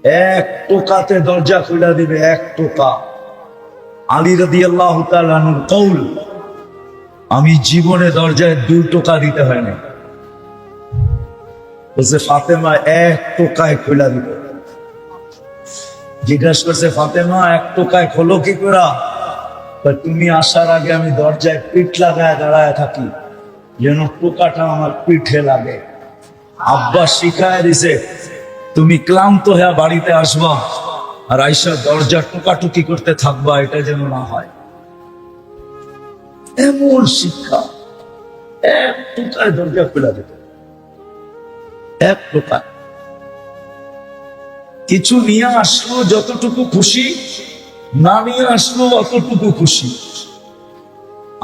এক টোকাতে দরজা খুলে দিবে, এক টোকা। আলী রাদিয়াল্লাহু তাআলা আনহুর কওল, আমি জীবনে দরজায় 2 টোকা দিতে হয় না। বলছে ফাতেমা এক টোকায় খুলে দিবে। জিজ্ঞাসা করছে ফাতেমা এক টোকায় খোলো কি করে? তুমি আসার আগে আমি দরজায় পিঠ লাগায় দাঁড়ায় থাকি যেন টোকাটা আমার পিঠে লাগে। আব্বা শিখায় দিছে, তুমি ক্লান্ত হয়ে বাড়িতে আসবা আর আইসা দরজা টোকাটুকি করতে থাকবা, এটা যেন না হয়। এমন শিক্ষা, এক টোকায় দরজা খুলে দেবে, এক টোকায়। কিছু নিয়ে আসলো যতটুকু খুশি, না নিয়ে আসলো অতটুকু খুশি।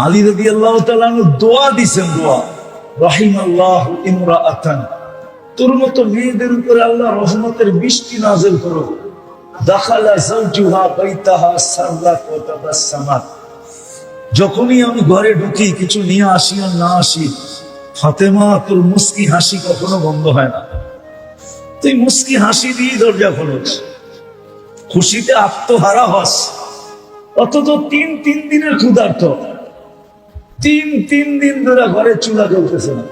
আলী রাদিয়াল্লাহু তাআলা আনহু দোয়া দিছেন, দোয়া, রাহিমাল্লাহু ইমরাআতান, তোর মতো মেয়েদের উপরে আল্লাহ রহমতের বৃষ্টি নাযিল করো। দাখালা যাওজুহা বাইতাহা সাররাত ওয়া তাবাসসামাত। যখনই আমি ঘরে ঢুকি, কিছু নিয়ে আসি আর না আসি, ফাতেমা তোর মুস্কি হাসি কখনো বন্ধ হয় না। তুই মুস্কি হাসি দিয়ে দরজা খোলস, খুশিতে আত্মহারা হস। অথচ 3 দিনের ক্ষুধার্ত, 3 দিন ধরে ঘরে চুলা জ্বলতেছে না,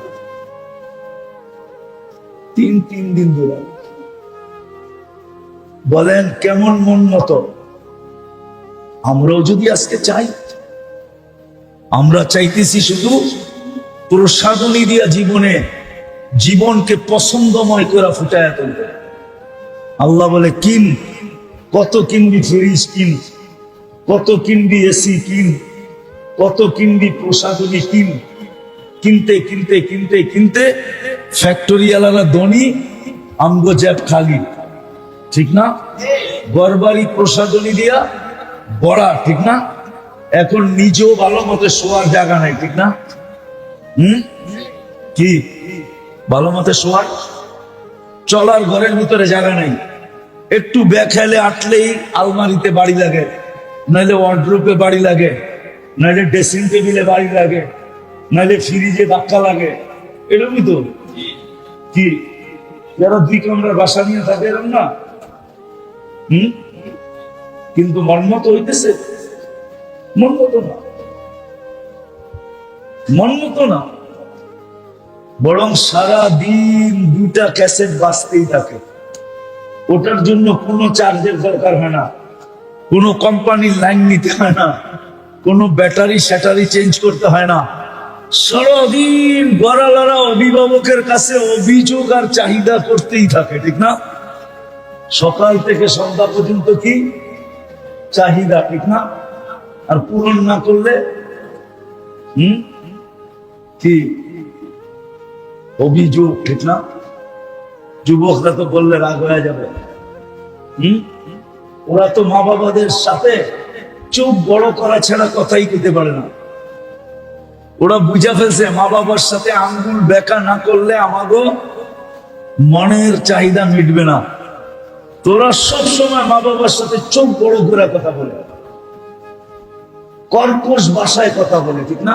3 দিন ধরে। বলেন কেমন মন মতো? আমরাও যদি আজকে চাই, আমরা চাইতেছি শুধু প্রসাদনী দিয়া জীবনকে পছন্দময় করে ফুটায় তুলবে। আল্লাহ বলে কিন, কত কিনবি ফ্রিজ কিন, কত কিনবি এসি কিন, কত কিনবি প্রসাদনী কিন। কিনতে কিনতে কিনতে কিনতে ফ্যাক্টরি আলাদা ধনী, আমগো জ্যাব খালি, ঠিক না? গড়বাড়ি প্রসাদনী দিয়া বড়া, ঠিক না? এখন নিজেও ভালো মতো শোয়ার জায়গা নাই, ঠিক না? কি ভালো মতো শোয়ার, চলার ঘরের ভিতরে জায়গা নাই। একটু বেখাইলে আটলেই আলমারিতে বাড়ি লাগে, নাইলে ওয়ার্ডরোবে বাড়ি লাগে, নাইলে ড্রেসিং টেবিলে বাড়ি লাগে, নাইলে ফ্রিজে ধাক্কা লাগে। এরকমই তো। কি যারা 2 কামরার বাসা নিয়ে থাকে এরকম না? কিন্তু মনমত হইতেছে, মনমত না, মনমত না, বরং সারা দিন 2টা ক্যাসেট বাজতেই থাকে। ওটার জন্য কোনো চার্জের দরকার হয় না, কোনো কোম্পানির লাইন নিতে হয় না, কোনো ব্যাটারি স্যাটারি চেঞ্জ করতে হয় না। সারাদিন গড়ালারা অভিভাবকের কাছে অভিযোগ আর চাহিদা করতেই থাকে, ঠিক না? সকাল থেকে সন্ধ্যা পর্যন্ত কি চাহিদা, ঠিক না? আর পূরণ না করলে কি অভিযোগ, ঠিক না? যুবকরা তো বললে রাগ হয়ে যাবে। ওরা তো মা বাবাদের সাথে চোখ বড় করা ছাড়া কথাই কইতে পারে না। ওরা বুঝা ফেলছে মা বাবার সাথে আঙ্গুল বেঁকা না করলে আমাগো মনের চাহিদা মিটবে না। তোরা সবসময় মা বাবার সাথে চোখ বড় করে কথা বলে, কর্কশ ভাষায় কথা বলে, ঠিক না?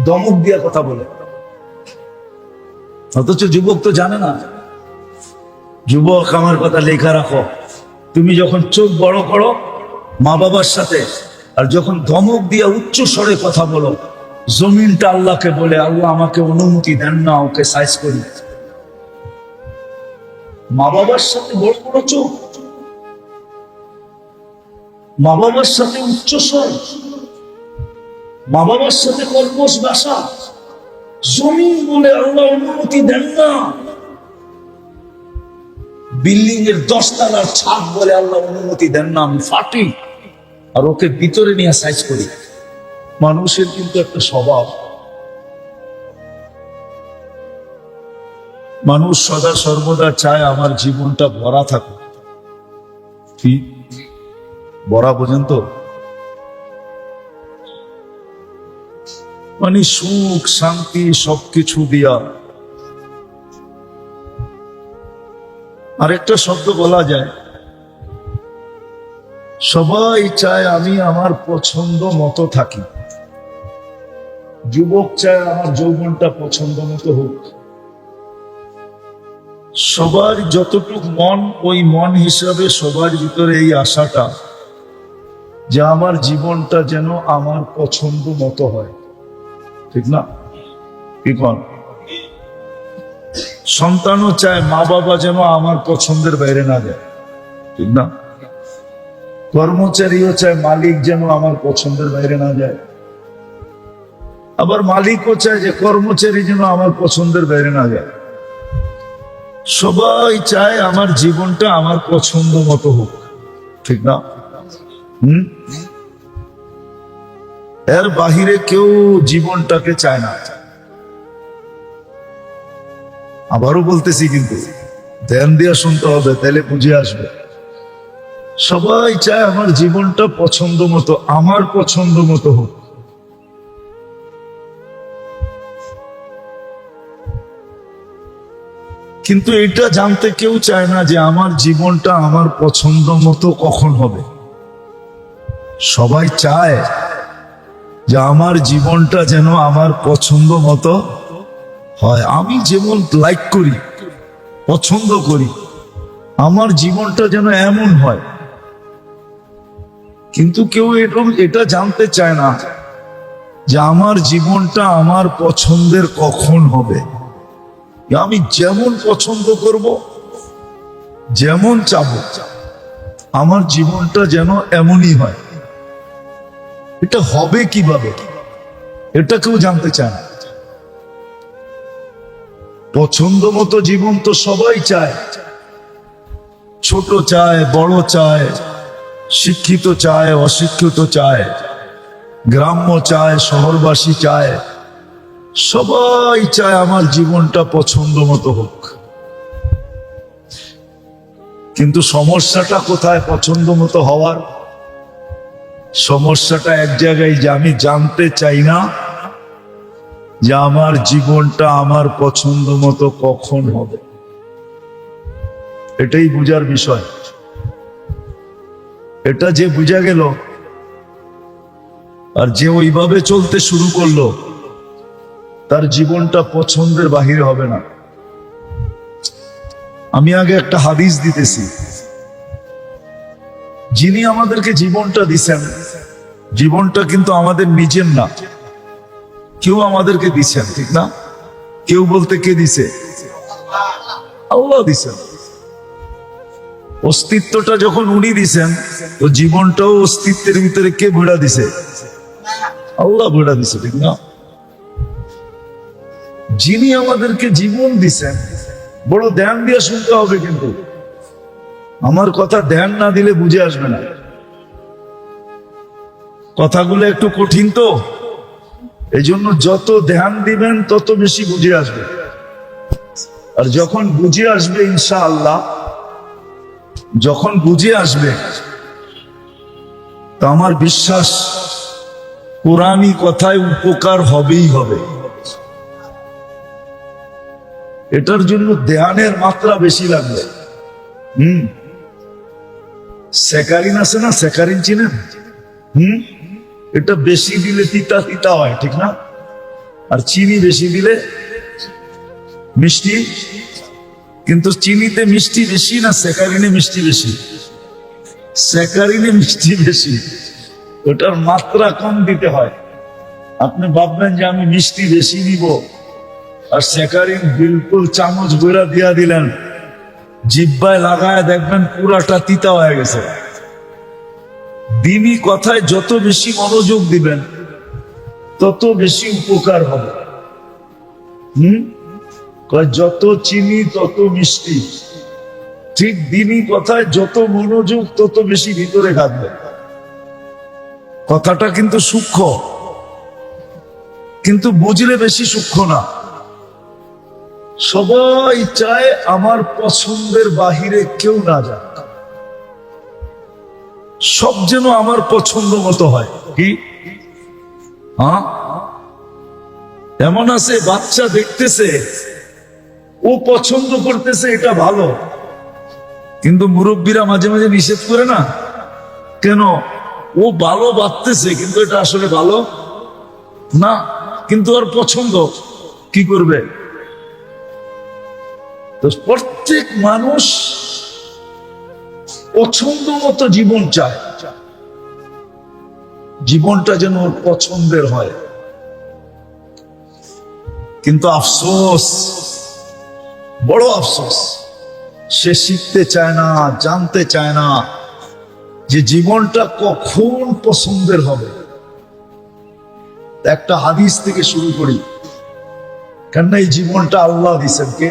দমক দিয়া কথা বলে। অথচ যুবক তো জানে না। যুবক, আমার কথা লেখা রাখো, তুমি যখন চোখ বড় করো মা বাবার সাথে, আর যখন ধমক দিয়া উচ্চ স্বরে কথা বলো, জমিনটা আল্লাহকে বলে, আল্লাহ আমাকে অনুমতি দেন না ওকে সাইজ করি। মা বাবার সাথে বড় বড় চোখ, মা বাবার সাথে উচ্চ স্বর, মা বাবার সাথে কর্কশ ভাষা, জমিন বলে আল্লাহ অনুমতি দেন না। বিল্ডিং এর 10 তলার ছাদ বলে আল্লাহ অনুমতি দেন না, আমি ফাটি, আর ওকে ভিতরে নিয়ে সাইজ করি। মানুষের কিন্তু একটা স্বভাব, মানুষ সদা সর্বদা চায় আমার জীবনটা ভরা থাকুক। কি ভরা বোঝেন তো? মানে সুখ শান্তি সবকিছু দিয়া। আরেকটা শব্দ বলা যায়, সবাই চায় আমি আমার পছন্দ মতো থাকি। যুবক চায় আমার যৌবনটা পছন্দ মতো হোক, সবার যতটুক মন, ওই মন হিসাবে সবার ভিতরে এই আশাটা যে আমার জীবনটা যেন আমার পছন্দ মতো হয়, ঠিক না? কি কন? সন্তানও চায় মা বাবা যেন আমার পছন্দের বাইরে না যায়, ঠিক না? কর্মচারীও চায় মালিক যেন আমার পছন্দের বাইরে না যায়, আবার মালিকও চায় যে কর্মচারী যেন আমার পছন্দের বাইরে না যায়। সবাই চায় আমার জীবনটা আমার পছন্দ মতো হোক, ঠিক না? এর বাহিরে কেউ জীবনটাকে চায় না। আবারও বলতেছি, কিন্তু ধ্যান দিয়ে শুনতে হবে, তাহলে বুঝে আসবে। সবাই চায় আমার জীবনটা পছন্দ মতো, আমার পছন্দ মতো হোক। কিন্তু এটা জানতে কেউ চায় না যে আমার জীবনটা আমার পছন্দ মতো কখন হবে। সবাই চায় যে আমার জীবনটা যেন আমার পছন্দ মতো হয়। আমি যেমন লাইক করি, পছন্দ করি, আমার জীবনটা যেন এমন হয়। কিন্তু কেউ এটা জানতে চায় না যে আমার জীবনটা আমার পছন্দের কখন হবে। আমি যেমন পছন্দ করব, যেমন চাবো, আমার জীবনটা যেন এমনই হয়। এটা হবে কিভাবে, এটা কেউ জানতে চায় না। পছন্দ মতো জীবন তো সবাই চায়, ছোট চায়, বড় চায়, শিক্ষিত চায়, অশিক্ষিত চায়, গ্রাম্য চায়, শহরবাসী চায়, সবাই চায় আমার জীবনটা পছন্দ মতো হোক। কিন্তু সমস্যাটা কোথায় পছন্দ মতো হওয়ার? সমস্যাটা এক জায়গায়, যে আমি জানতে চাই না যে আমার জীবনটা আমার পছন্দ মতো কখন হবে। এটাই বুঝার বিষয়। এটা যে বুঝা গেল আর যে ওইভাবে চলতে শুরু করলো, তার জীবনটা পছন্দের বাহিরে হবে না। আমি আগে একটা হাদিস দিতেছি। যিনি আমাদেরকে জীবনটা দিছেন, জীবনটা কিন্তু আমাদের নিজের না, কেউ আমাদেরকে দিছেন, ঠিক না? কেউ বলতে কে দিছে? আল্লাহ দিছেন। অস্তিত্বটা যখন উনি দিছেন, তো জীবনটাও অস্তিত্বের ভিতরে কে ভেড়া দিছে? আল্লাহ ভেড়া দিছে, ঠিক না? যিনি আমাদেরকে জীবন দিছেন, বড় ধ্যান দিয়ে শুনতে হবে, কিন্তু আমার কথা ধ্যান না দিলে বুঝে আসবে না। কথাগুলো একটু কঠিন তো, এই জন্য যত ধ্যান দিবেন তত বেশি বুঝে আসবে। আর যখন বুঝে আসবে ইনশাআল্লাহ, যখন বুঝে আসবে, তো আমার বিশ্বাস কোরআনী কথায় উপকার হবেই হবে। এটার জন্য ধ্যানের মাত্রা বেশি লাগবে। স্যাকারিন আছে না, স্যাকারিন চিনেন? এটা বেশি দিলে তিতা তিতা হয়, ঠিক না? আর চিনি বেশি দিলে মিষ্টি। কিন্তু চিনিতে মিষ্টি বেশি না স্যাকারিনে মিষ্টি বেশি? স্যাকারিনে মিষ্টি বেশি, ওটার মাত্রা কম দিতে হয়। আপনি ভাববেন যে আমি মিষ্টি বেশি দিব, আর স্যাকারিন বিলকুল চামচ বইরা দিয়া দিলেন, জিহ্বায় লাগায় দেখবেন পুরাটা তিতা হয়ে গেছে। দিনই কথায় যত বেশি মনোযোগ দিবেন তত বেশি উপকার হবে। যত চিনি তত মিষ্টি, ঠিক দিনই কথায় যত মনোযোগ তত বেশি ভিতরে থাকবে। কথাটা কিন্তু সূক্ষ্ম, কিন্তু বুঝলে বেশি সূক্ষ্ম না। সবাই চায় আমার পছন্দের বাহিরে কেউ না যাক, সব যেন আমার পছন্দ মতো হয়। কি এমন আছে বাচ্চা দেখতেছে, ও পছন্দ করতেছে, এটা ভালো, কিন্তু মুরব্বীরা মাঝে মাঝে নিষেধ করে না, কেন? ও ভালো বাঁচতেছে, কিন্তু এটা আসলে ভালো না, কিন্তু ওর পছন্দ। কি করবে? তো প্রত্যেক মানুষ পছন্দ মতো জীবন চায়, জীবনটা যেন ওর পছন্দের হয়। কিন্তু আফসোস, বড় আফসোস, সে শিখতে চায় না, জানতে চায় না যে জীবনটা কখন পছন্দের হবে। একটা হাদিস থেকে শুরু করি, কেননা এই জীবনটা আল্লাহ দিছেন। কে?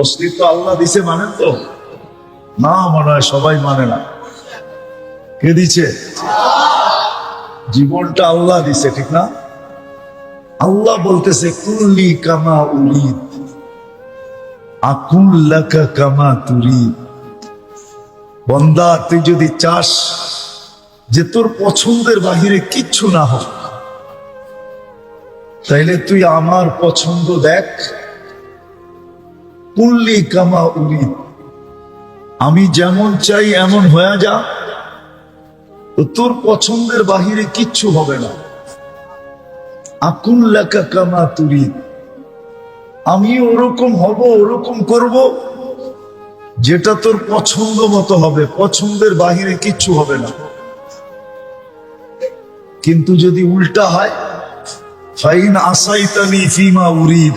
অস্তিত্ব আল্লাহ দিছে, মানেন তো? না, মনে হয় সবাই মানে না। কে দিছে? জীবনটা আল্লাহ দিছে, ঠিক না? আল্লাহ বলতেছে কুল্লি কামা উরিদ আকুল্লাকা কামা তুরিদ। বান্দা, তুই যদি চাস যে তোর পছন্দের বাহিরে কিচ্ছু না হোক, তাইলে তুই আমার পছন্দ দেখ। কুল্লি কামা উরিদ, আমি যেমন চাই এমন হয়ে যা, তো তোর পছন্দের বাহিরে কিচ্ছু হবে না। আকুল্লাকা কামা তুরিদ, আমি ওরকম হব, ওরকম করব যেটা তোর পছন্দ মতো হবে, পছন্দের বাহিরে কিচ্ছু হবে না। কিন্তু যদি উল্টা হয়, ফাইন আসাইতানি ফিমা উরিদ,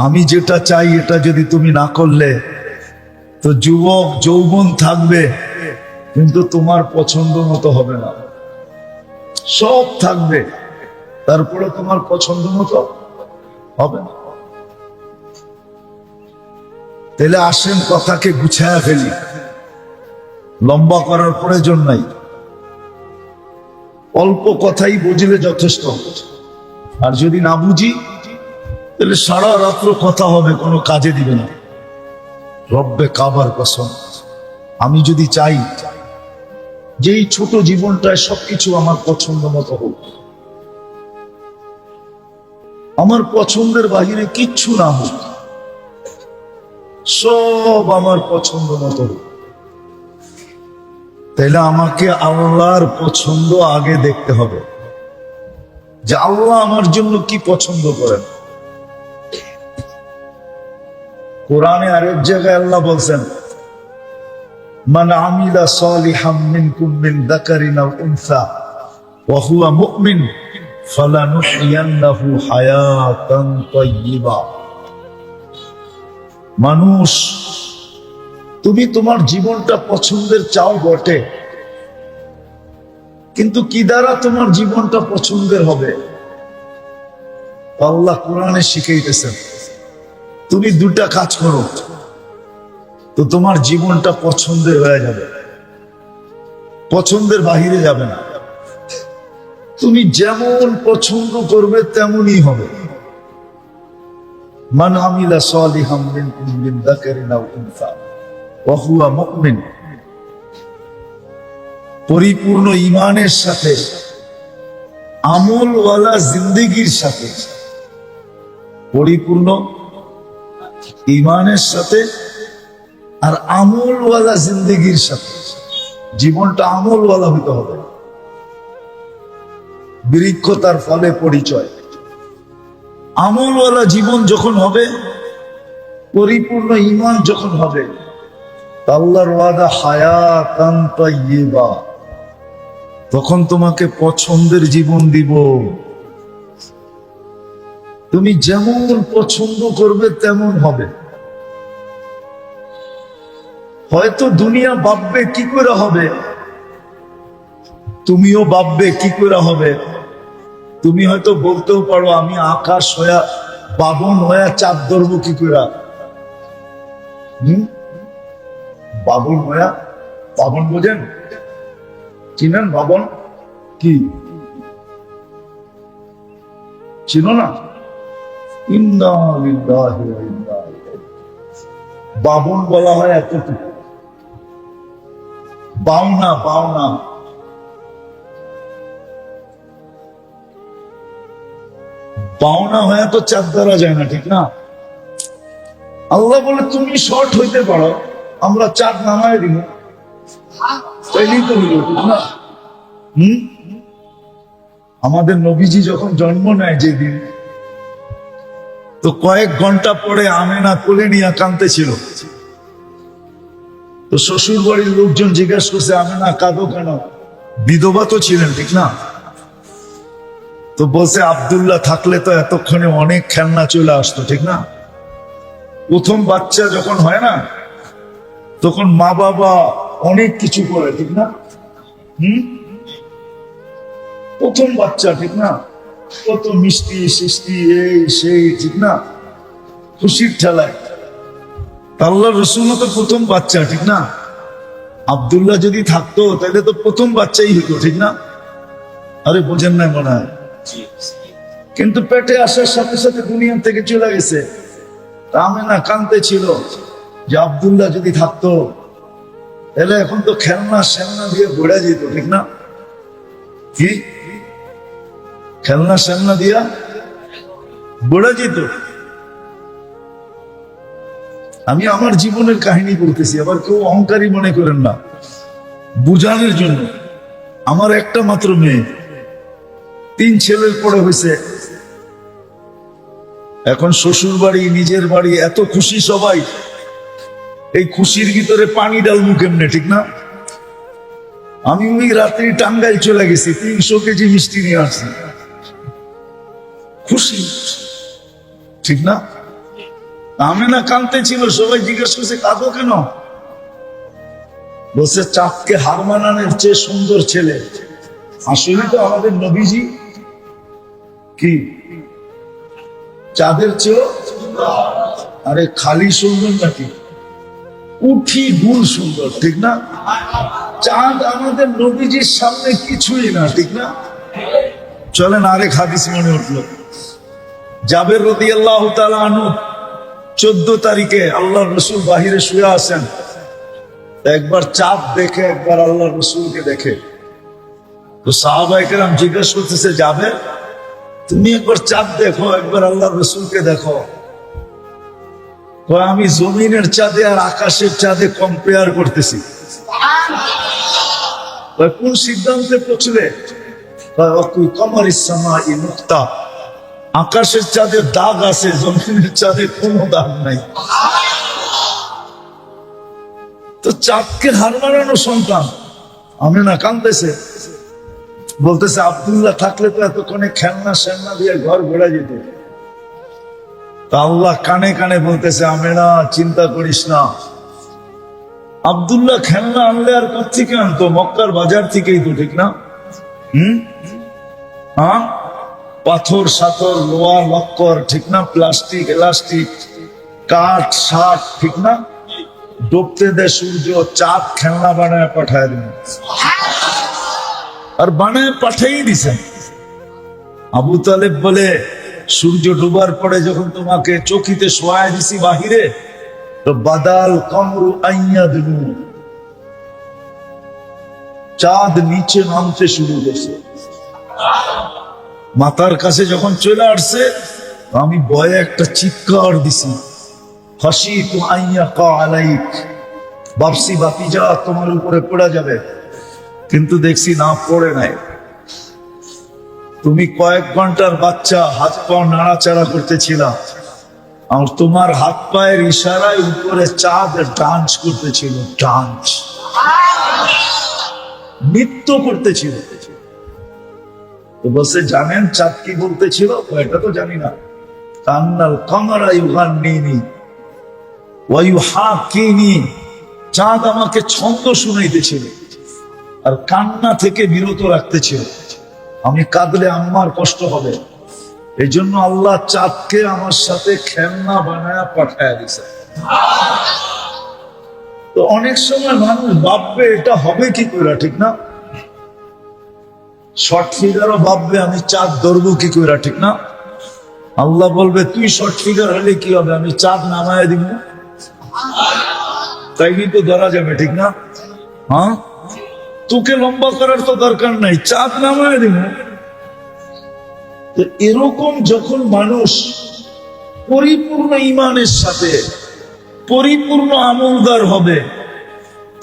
আমি যেটা চাই এটা যদি তুমি না করলে, তো যুবক যৌবন থাকবে কিন্তু তোমার পছন্দ মতো হবে না। সব থাকবে, তারপরে তোমার পছন্দ মতো হবে না। তাহলে আসেন কথাকে গুছায়া ফেলি, লম্বা করার প্রয়োজন নাই। অল্প কথাই বুঝলে যথেষ্ট, আর যদি না বুঝি তাহলে সারা রাত্র কথা হবে, কোনো কাজে দিবে না। রব্বে কাবার কসম, আমি যদি চাই যে এই ছোট জীবনটায় সবকিছু আমার পছন্দ মতো হোক, আমার পছন্দের বাহিরে কিচ্ছু না হোক, সব আমার পছন্দ মতো হোক, তাহলে আমাকে আল্লাহর পছন্দ আগে দেখতে হবে, যে আল্লাহ আমার জন্য কি পছন্দ করেন। কোরআনে আরেক জায়গায় আল্লাহ বলছেন, মান আমিলা সালিহাম মিনকুম মিন যাকারিন আও উনসা ওয়া হুয়া মুমিন ফালানুহইয়ান্নাহু হায়াতান তাইয়্যিবা। মানুষ, তুমি তোমার জীবনটা পছন্দের চাও বটে, কিন্তু কি দ্বারা তোমার জীবনটা পছন্দের হবে? আল্লাহ কোরআনে শিখাইতেছেন, তুমি দুটা কাজ করো তো তোমার জীবনটা পছন্দের হয়ে যাবে, পছন্দের বাহিরে যাবে না। তুমি যেমন পছন্দ করবে তেমনই হবে। মান আমিলা সালিহাম মিনকুম মিন যাকারিন আও উনসা ওয়া হুয়া মুমিন, পরিপূর্ণ ঈমানের সাথে, আমলওয়ালা জিন্দেগির সাথে, পরিপূর্ণ ঈমানের সাথে আর আমলওয়ালা জিন্দেগির সাথে। জীবনটা আমলওয়ালা হতে হবে। বৃক্ষ তার ফলে পরিচয়। আমলওয়ালা জীবন যখন হবে, পরিপূর্ণ ঈমান যখন হবে, আল্লাহর ওয়াদা হায়াতান তাইয়্যিবা, তখন তোমাকে পছন্দের জীবন দিব। তুমি যেমন পছন্দ করবে তেমন হবে। হয়তো দুনিয়া ভাববে কি করে হবে, তুমিও ভাববে কি করে হবে। তুমি হয়তো বলতেও পারো, আমি আকাশ হইয়া বাবন হইয়া চাঁদ ধরবো কি করে। বাবন হইয়া, বাবন বোঝেন? চিনেন বাবন কি? চিনো না? ইন্না লিল্লাহি ওয়া ইন্না ইলাইহি। বাবন বলা হয় এতটুকু, বাউনা, বাউনা। বাউনা হয়ে তো চাঁদ ধরা যায় না, ঠিক না? আল্লাহ বলে তুমি শর্ট হইতে পারো, আমরা চাঁদ নামায় দিব, তাইলেই তো হইল, ঠিক না? আমাদের নবীজি যখন জন্ম নেয় যেদিন, তো কয়েক ঘন্টা পরে আমেনা কোলে নিয়ে কাঁদতেছিল। তো শ্বশুর বাড়ির লোকজন জিজ্ঞাসা করছে, আমেনা কাঁদো কেন? বিধবা তো ছিলেন, ঠিক না? তো বলছে, আব্দুল্লাহ থাকলে তো এতক্ষণে অনেক খেলনা চলে আসতো, ঠিক না? প্রথম বাচ্চা যখন হয় না, তখন মা বাবা অনেক কিছু করে, ঠিক না? প্রথম বাচ্চা, ঠিক না? কত মিষ্টি সৃষ্টি, এই সেই, ঠিক না? খুশির ঠেলায়। আল্লাহ রসুল তো প্রথম বাচ্চা, ঠিক না? আব্দুল্লাহ যদি থাকতো তাহলে তো প্রথম বাচ্চাই হতো, ঠিক না? আরে বোঝেন না মনে হয়। কিন্তু পেটে আসার সাথে সাথে দুনিয়া থেকে চলে গেছে। আমেনা কাঁদতে ছিল যে আব্দুল্লাহ যদি থাকতো তাহলে এখন তো খেলনা সেলনা দিয়ে ঘোরা যেত, ঠিক না? কি খেলনা সেলনা দিয়া ঘোরা যেত। আমি আমার জীবনের কাহিনী বলতেছি, আবার কেউ অহংকারী মনে করেন না, বুঝানোর জন্য। আমার একটা মাত্র মেয়ে, 3 ছেলের পরে হয়েছে। এখন শ্বশুর বাড়ি নিজের বাড়ি এত খুশি সবাই, এই খুশির ভিতরে পানি ডালবো কেমনে, ঠিক না? আমি ওই রাত্রি টাঙ্গাইল চলে গেছি, 300 কেজি মিষ্টি নিয়ে আসছি, খুশি, ঠিক না? আমেনা কাঁদতে ছিল, সবাই জিজ্ঞেস করছে কাঁদো কেন? বলছে চাঁদকে হার মানানোর চেয়ে সুন্দর ছেলে আসলে তো আমাদের নবীজি। কি চাঁদের চেয়েও? আরে খালি সুন্দর নাকি, উঠি গুণ সুন্দর, ঠিক না? চাঁদ আমাদের নবীজির সামনে কিছুই না, ঠিক না? চলেন আরেক হাদিস মনে উঠলো। জাবের রাদিয়াল্লাহু তাআলা আনহু 14 তারিখে আল্লাহ রসুল বাহিরে শুয়ে আছেন, একবার চাঁদ দেখে, একবার আল্লাহ রসুলকে দেখে। তো সাহাবায়ে কেরাম জিজ্ঞেস করতেছে, যাবে তুমি একবার চাঁদ দেখো, একবার আল্লাহ রসুলকে দেখো। তো আমি জমিনের চাঁদে আর আকাশের চাঁদে কম্পেয়ার করতেছি। কোন সিদ্ধান্তে পৌঁছলে? আকাশের চাঁদে দাগ আছে, জমিনের চাঁদে কোনো দাগ নাই। তো চাঁদকে হার মানানো সন্তান আমেনা কাঁদতেছে, বলতেছে আব্দুল্লাহ থাকলে তো এতক্ষণে খেলনা সেলনা দিয়ে ঘর ঘোরা যেত। তা আল্লাহ কানে কানে বলতেছে, আমেনা চিন্তা করিস না, আব্দুল্লাহ খেলনা আনলে আর কোত্থেকে আনতো? মক্কার বাজার থেকেই তো, ঠিক না? হ্যাঁ, পাথর সাথর লোহা লক্কর, ঠিক না? প্লাস্টিক এলাস্টিক কাঠ শাক, ঠিক না? ডুবতে দে সূর্য, চাঁদ খেলনা বানায় পাঠায় দিন, আর বানায় পাঠাই দিছেন। আবু তালেব বলে, সূর্য ডুবার পরে যখন তোমাকে চকিতে শোয়ায় দিছি বাহিরে, তো বাদাল কমরু আইয়া দিল, চাঁদ নিচে নামতে শুরু করছে। মাথার কাছে যখন চলে আসছে, আমি ভয়ে একটা চিৎকার দিছি, হাসি তো আইয়া কা আলাইক, বাপসি বাতিজা তোমার উপরে পড়ে যাবে, কিন্তু দেখছি না, পড়ে নাই। তুমি কয়েক ঘন্টার বাচ্চা, হাত পা নাড়াচাড়া করতেছিলাম, আর তোমার হাত পায়ের ইশারায় উপরে চাঁদ ডান্স করতেছিল, ডান্স, নৃত্য করতেছিল। তো বলছে, জানেন চাঁদ কি বলতেছিল? এটা তো জানি না। কান্নাল কামারা ইউগান্নিনি ওয়া ইউহাকিনি, চাঁদ আমাকে ছন্দ শুনাইতেছিল আর কান্না থেকে বিরত রাখতেছিল। আমি কাঁদলে আম্মার কষ্ট হবে, এই জন্য আল্লাহ চাঁদকে আমার সাথে খেলনা বানায় পাঠায় দিছে। তো অনেক সময় মানুষ ভাববে এটা হবে কি করে, ঠিক না? শর্ট ফিগারও ভাববে আমি চাঁদ ধরবো কি করে, ঠিক না? আল্লাহ বলবে, তুই শর্ট ফিগার হলে কি হবে, আমি চাঁদ নামায় দিব, তাই কিন্তু ধরা যাবে, ঠিক না? হ্যাঁ, তোকে লম্বা করার তো দরকার নাই, চাঁদ নামায় দিব। তো এরকম যখন মানুষ পরিপূর্ণ ঈমানের সাথে পরিপূর্ণ আমলদার হবে,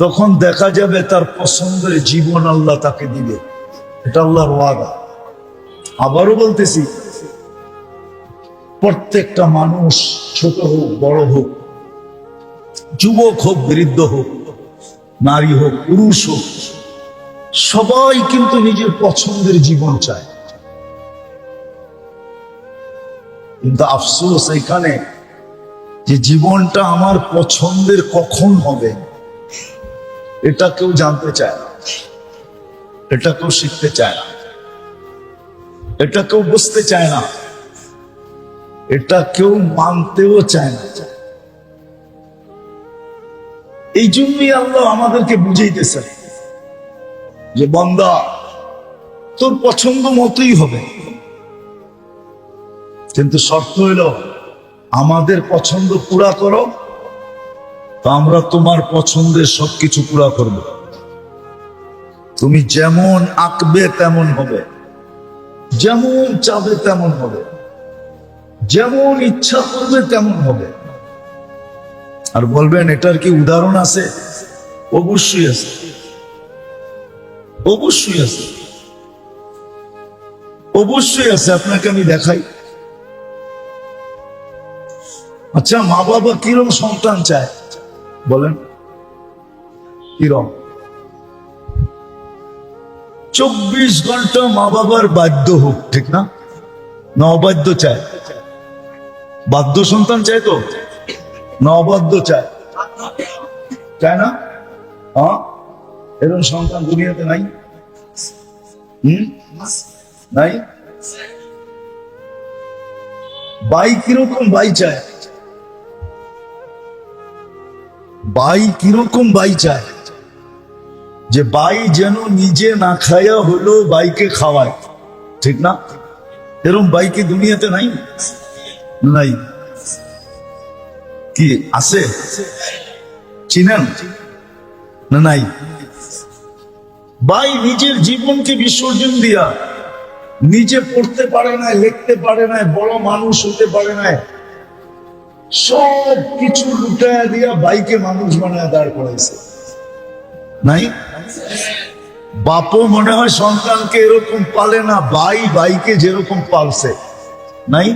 তখন দেখা যাবে তার পছন্দের জীবন আল্লাহ তাকে দিবে। এটা আল্লাহর ওয়াদা। আবারও বলতেছি, প্রত্যেকটা মানুষ, ছোট হোক বড় হোক, যুবক হোক বৃদ্ধ হোক, নারী হোক পুরুষ হোক, সবাই কিন্তু নিজের পছন্দের জীবন চায়। কিন্তু আফসোস এখানে যে জীবনটা আমার পছন্দের কখন হবে এটা কেউ জানতে চায় না, এটা কেউ শিখতে চায় না, এটা কেউ বুঝতে চায় না, এটা কেউ মানতেও চায় না। এই জন্যই আল্লাহ আমাদেরকে বুঝাইতেছেন যে বান্দা তোর পছন্দ মতোই হবে, কিন্তু শর্ত হইল আমাদের পছন্দ পুরা করো, তো আমরা তোমার পছন্দের সবকিছু পুরা করব। তুমি যেমন আঁকবে তেমন হবে, যেমন চাবে তেমন হবে, যেমন ইচ্ছা করবে তেমন হবে। আর বলবেন এটার কি উদাহরণ আছে? অবশ্যই আছে, অবশ্যই আছে, অবশ্যই আছে। আপনাকে আমি দেখাই। আচ্ছা, মা বাবা কিরম সন্তান চায় বলেন? কিরম? 24 ঘন্টা মা বাবার বাধ্য হোক, ঠিক না? না অবাধ্য চায়? বাধ্য সন্তান চায় তো, না অবাধ্য চায়? চায় না? হ্যাঁ, এরকম সন্তান দুনিয়াতে নাই? নাই? ভাই কিরকম ভাই চায়? ভাই কিরকম ভাই চায়? যে ভাই যেন নিজে না খায়া হলো ভাইকে খাওয়ায়, ঠিক না? এরকম ভাই কি দুনিয়াতে নাই? নাই। কি আছে? চিনেন না? নাই। ভাই নিজের জীবনকে বিসর্জন দিয়া, নিজে পড়তে পারে না, লিখতে পারে না, বড় মানুষ হতে পারে না, সব কিছু লুটায়া দিয়া ভাইকে মানুষ বানায় দাঁড় করাইছে। নাই? বাপও মনে হয় সন্তানকে এরকম পালে না, ভাই ভাইকে যেরকম পালছে। নাই?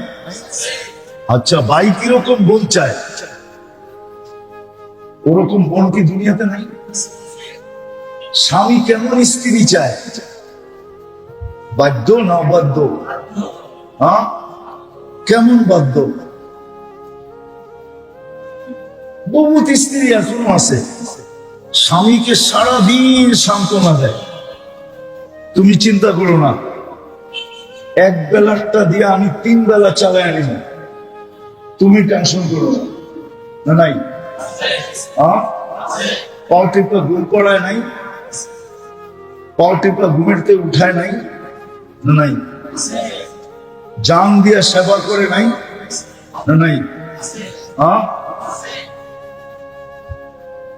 আচ্ছা, ভাই কিরকম বোন চায়? ওরকম বোন কি দুনিয়াতে নাই? স্বামী কেমন স্ত্রী চায়? বাধ্য না অবাধ্য? হ্যাঁ, কেমন বাধ্য? বহুত স্ত্রী এখনো আছে স্বামীকে সারাদিন সান্ত্বনা দেয়। তুমি চিন্তা করো না, এক বেলাটা দিয়ে আমি 3 বেলা চালাই আনি না, তুমি টেনশন করো না। নাই? পাউটিপা ঘুম পড়ায় নাই? পাউটিপা ঘুমেরতে উঠায় নাই? নাই? জান দিয়া সেবা করে নাই? নাই?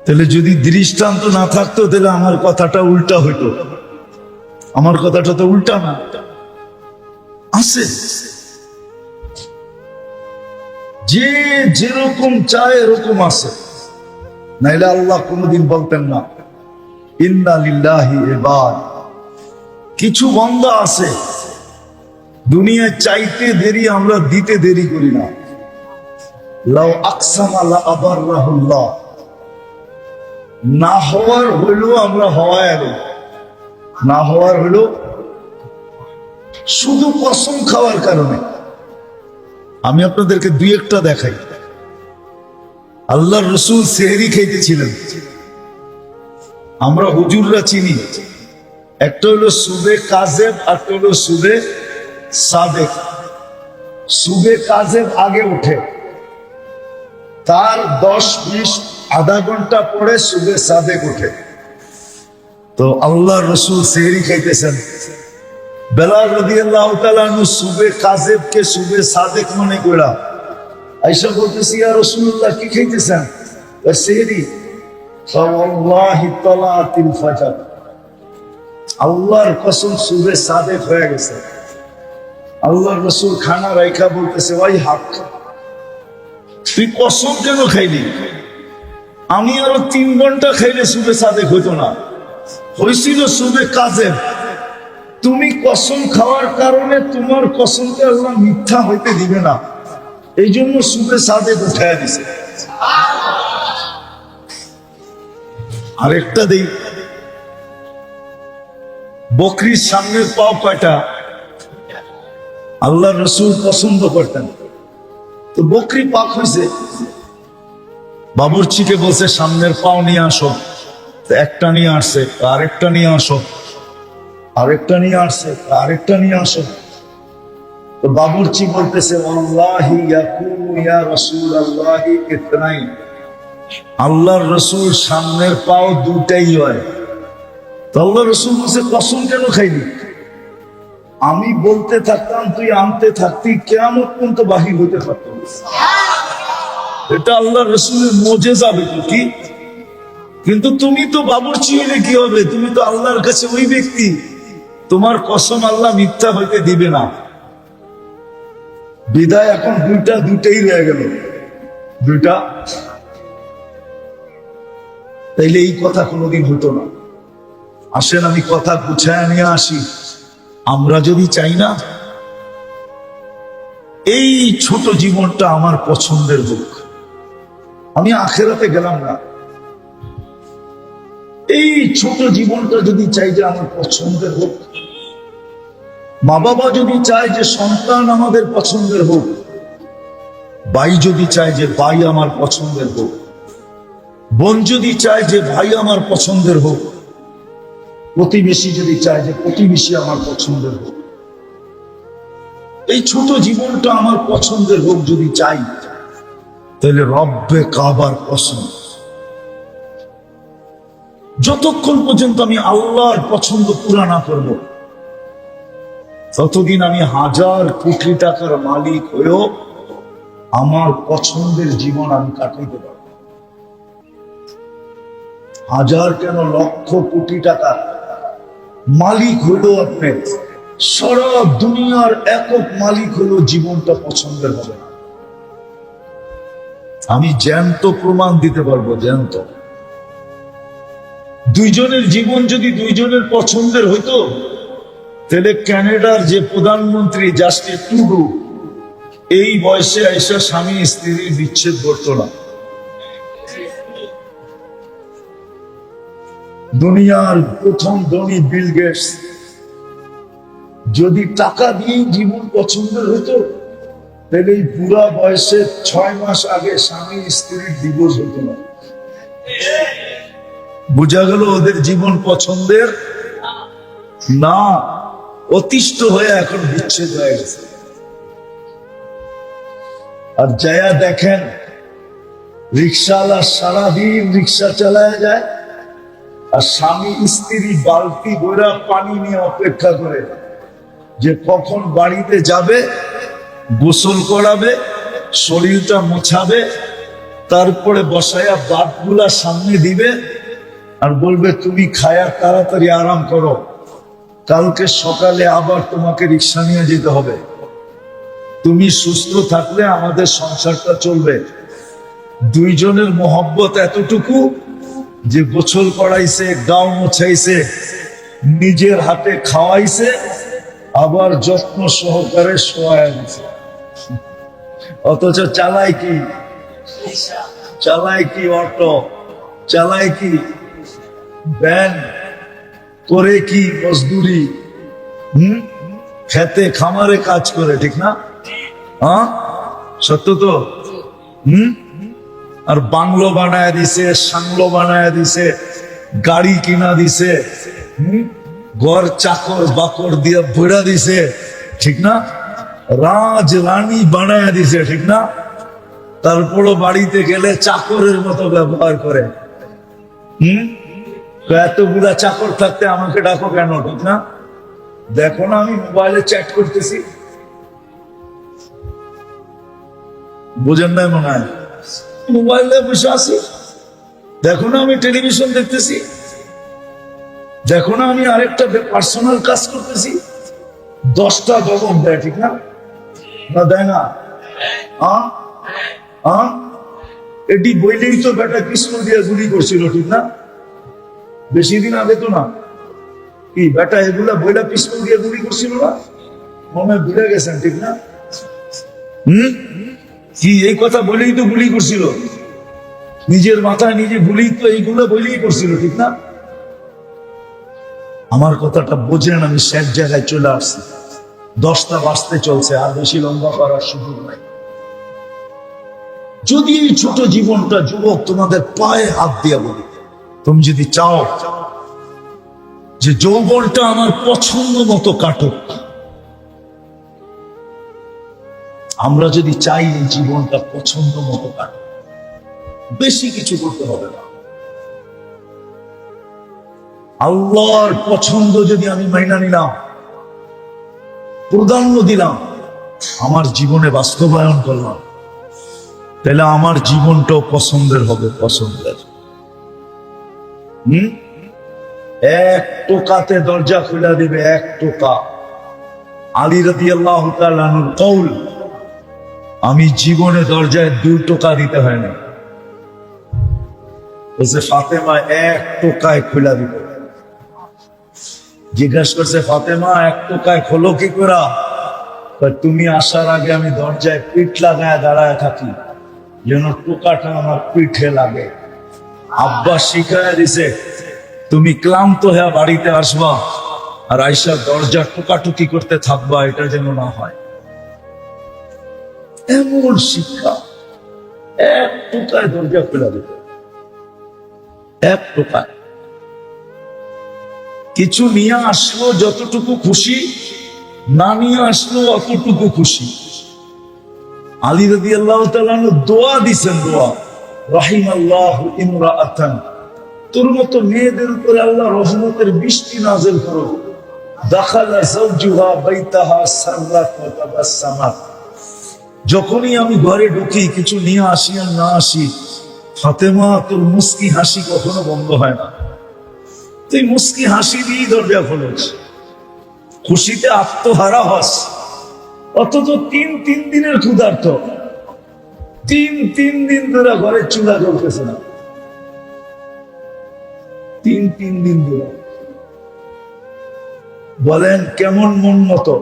তাহলে যদি দৃষ্টান্ত না থাকতো তাহলে আমার কথাটা উল্টা হইতো। আমার কথাটা তো উল্টা না, আছে। যে যেরকম চায় এরকম আছে, নাইলে আল্লাহ কোনদিন বলতেন না ইন্না লিল্লাহি ইবাদ। কিছু বান্দা আছে দুনিয়া চাইতে দেরি, আমরা দিতে দেরি করি না। লাউ আকসামা লা আবাররাহুল্লাহ, না হওয়ার হইলো আমরা হওয়ায় আগে, না হওয়ার হইলো শুধু কসম খাওয়ার কারণে। আমি আপনাদেরকে 2-1টা দেখাই। আল্লাহর রাসূল সেহরি খাইতেছিলেন, আমরা হুজুররা চিনি। একটা হলো সুবে কাজেব, আর একটা হলো সুবে সাদেক। সুবে কাজেব আগে ওঠে, তার 10-20 আধা ঘন্টা পরে সুবে সাদেক ওঠে। তো আল্লাহর রাসূল সেহরি খাইতেছেন, বেলাল রাদিয়াল্লাহু তাআলা আনহু সুবে কাজেবকে সুবে সাদেক মনে কইরা আয়েশা বলতেছি, ইয়া রাসূলুল্লাহ কি খাইতেছেন? সেহরি। ওয়াল্লাহি তালাতিল ফাজর, আল্লাহর কসম সুবে সাদেক হয়ে গেছে। আল্লাহর রাসূল খানা রাইখা বলতেছে, ওই হাক, তুই কসম কেন খাইলি? আমি আরো 3 ঘন্টা খাইলে সুবে সাদেক হইতো না, হয়েছিল সুবে কাজেব। তুমি কসম খাওয়ার কারণে তোমার কসমকে আল্লাহ মিথ্যা হইতে দিবে না। এই জন্য সুবে সাদে উঠায় দিছে। আরেকটা দেই, বকরির সামনের পাও কয়টা? আল্লাহ রসুল পছন্দ করতেন, তো বকরি পাক হয়েছে, বাবুর্চিকে বলছে সামনের পাও নিয়ে আসো, একটা নিয়ে আসছে, আরেকটা নিয়ে আসো, আরেকটা নিয়ে আসছে, আরেকটা নিয়ে আসো। তো বাবুর্চি বলতেছে ওয়াল্লাহি ইয়াকুনু ইয়া রাসূলুল্লাহি ইতনাইন, আল্লাহর রসুল সামনের পাও দুটাই হয়। তো আল্লাহ রসুল বলছে কসম কেন খাইনি? আমি বলতে থাকতাম, তুই আনতে থাকতি, কিয়ামত পর্যন্ত বাহির হইতে পারত। এটা আল্লাহ রসুলের মুজিজা কি? কিন্তু তুমি তো বাবুর্চি হইলে কি হবে? তুমি তো আল্লাহর কাছে ওই ব্যক্তি, তোমার কসম আল্লাহ মিথ্যা হইতে দিবে না। বিদায় এখন দুইটাই রয়ে গেল, দুইটা। তাইলে এই কথা কোনোদিন হতো না। আসেন আমি কথা গুছায় নিয়ে আসি। আমরা যদি চাই না এই ছোট জীবনটা আমার পছন্দের হোক, আমি আখেরাতে গেলাম না, এই ছোট জীবনটা যদি চাই যে আমার পছন্দের হোক, মা বাবা যদি চায় যে সন্তান আমাদের পছন্দের হোক, ভাই যদি চায় যে ভাই আমার পছন্দের হোক, বোন যদি চায় যে ভাই আমার পছন্দের হোক, প্রতিবেশী যদি চায় যে প্রতিবেশী আমার পছন্দের হোক, এই ছোট জীবনটা আমার পছন্দের হোক যদি চাই, তাহলে রব্বে কাবার কসম, যতক্ষণ পর্যন্ত আমি আল্লাহর পছন্দ পুরা না করব, ততদিন আমি 1000 কোটি টাকার মালিক হয়েও আমার পছন্দের জীবন আমি কাটাইতে পারব। 1000 কেন, লক্ষ কোটি টাকা মালিক হলো, আপনি সারা দুনিয়ার একক মালিক হলো, জীবনটা পছন্দের হবে না। আমি জ্যান্ত প্রমাণ দিতে পারবো, জ্যান্ত। দুইজনের জীবন যদি দুইজনের পছন্দের হইতো, তাহলে কানাডার যে প্রধানমন্ত্রী জাস্টিন ট্রুডো এই বয়সে এসে স্বামী স্ত্রীর বিচ্ছেদ করতো না। দুনিয়ার প্রথম ধনী বিল গেটস যদি টাকা দিয়ে জীবন পছন্দের হতো, তাহলে এই বুড়া বয়সে 6 মাস আগে স্বামী স্ত্রীর ডিভোর্স হতো না। বোঝা গেল ওদের জীবন পছন্দের না, অতিষ্ঠ হয়ে এখন বিচ্ছেদ হয়ে গেছে। আর যায়া দেখেন রিক্সাওয়ালা সারাদিন রিক্সা চালায় যায়, আর স্বামী স্ত্রী বালতি ভরা পানি নিয়ে অপেক্ষা করে যে কখন বাড়িতে যাবে, গোসল করাবে, শরীরটা মোছাবে, তারপরে বসায়া বাতগুলা সামনে দিবে আর বলবে তুমি খায়া তাড়াতাড়ি আরাম করো, কালকে সকালে আবার তোমাকে রিক্সা নিয়ে যেতে হবে, তুমি সুস্থ থাকলে আমাদের সংসারটা চলবে। দুইজনের মহব্বত এতটুকু যে গোসল করাইছে, গাও মোছাইছে, নিজের হাতে খাওয়াইছে, আবার যত্ন সহকারে শোয়ায় দিছে। অথচ চালায় কি? চালায় কি অটো, চালায় কি ভ্যান, করে কি মজদুরি, খেতে খামারে কাজ করে, ঠিক না? হ্যাঁ, সত্য তো। আর বাংলো বানায় দিছে, সাংলো বানায় দিছে, গাড়ি কিনা দিছে, ঘর চাকর বাকর দিয়ে ভরা দিছে, ঠিক না? রাজ রানী বানায় দিছে, ঠিক না? তারপরও বাড়িতে গেলে চাকরের মতো ব্যবহার করে। এতগুলা চাকর থাকতে আমাকে ডাকো কেন, ঠিক না? দেখো না আমি মোবাইলে চ্যাট করতেছি, বুঝেন না? মনে হয় মোবাইলে বসে আছি, দেখো না আমি টেলিভিশন দেখতেছি, দেখো না আমি আরেকটা পার্সোনাল কাজ করতেছি। 10টা দমন দেয়, ঠিক না? না দেয় না? এটি বইলেই তো বেটা কৃষ্ণ দিয়ে গুলি করছিল, ঠিক না? বেশি দিন আগে তো না, কি বেটা এগুলা বইলা কৃষ্ণ দিয়ে গুলি করছিল না? মনে ভুলে গেছেন, ঠিক না? কি এই কথা বলেই তো গুলি করছিল, নিজের মাথায় নিজে গুলি তো এইগুলো বলেই করছিল, ঠিক না? আমার কথাটা বোঝেন, আমি শেষ জায়গায় চলে আসছি। 10টা বাজতে চলছে, আর বেশি লম্বা করার সুযোগ নাই। যদি এই ছোট জীবনটা, যুবক, তোমাদের পায়ে হাত দিয়ে বলি, তুমি যদি চাও যে যৌবনটা আমার পছন্দ মতো কাটুক, আমরা যদি চাই এই জীবনটা পছন্দ মতো কাটুক, বেশি কিছু করতে হবে না। আল্লাহর পছন্দ যদি আমি মাইনা নিলাম, প্রাধান্য দিলাম, আমার জীবনে বাস্তবায়ন করলাম, তাহলে আমার জীবনটাও পছন্দের হবে, পছন্দের। এক টোকাতে দরজা খুলে দিবে, এক টোকা। আলী রাদিয়াল্লাহু তাআলা আনহুর কওল, আমি জীবনে দরজায় 2 টোকা দিতে হয় না, বলছে ফাতেমা এক টোকায় খুলে দিবে। জিজ্ঞাসা করছে, ফাতেমা 1 টোকায় খোলো কি করে? তুমি আসার আগে আমি দরজায় পিঠ লাগায় দাঁড়ায় থাকি, যেন টোকাটা আমার পিঠে লাগে। আব্বা শিখায় দিছে, তুমি ক্লান্ত হয়ে বাড়িতে আসবা, আর আয়সা দরজা টোকাটুকি করতে থাকবা, এটা যেন না হয়। এমন শিক্ষা, 1 টোকায় দরজা খুলে দিবে, 1 টোকায়। কিছু নিয়ে আসলো যতটুকু খুশি, না নিয়ে আসলো অতটুকু খুশি। আলী রাদিয়াল্লাহু তাআলা দোয়া দিছেন, দোয়া, রাহিমাল্লাহু ইমরাআতান, তোর মতো মেয়েদের উপরে আল্লাহ রহমতের বৃষ্টি নাযিল করো। দাখালা যাওজুহা বাইতাহা সাররাত ওয়া তাবাসসামাত, যখনই আমি ঘরে ঢুকি, কিছু নিয়ে আসি আর না আসি, ফাতেমা তোর মুস্কি হাসি কখনো বন্ধ হয় না। তুই মুস্কি হাসি দিয়ে দরজা খোলস, খুশিতে আত্মহারা হস, অথচ 3 দিনের ক্ষুধার্ত, 3 দিন ধরে ঘরে চুলা জ্বলতেছে না, 3 দিন ধরে। বলেন কেমন মন মতো?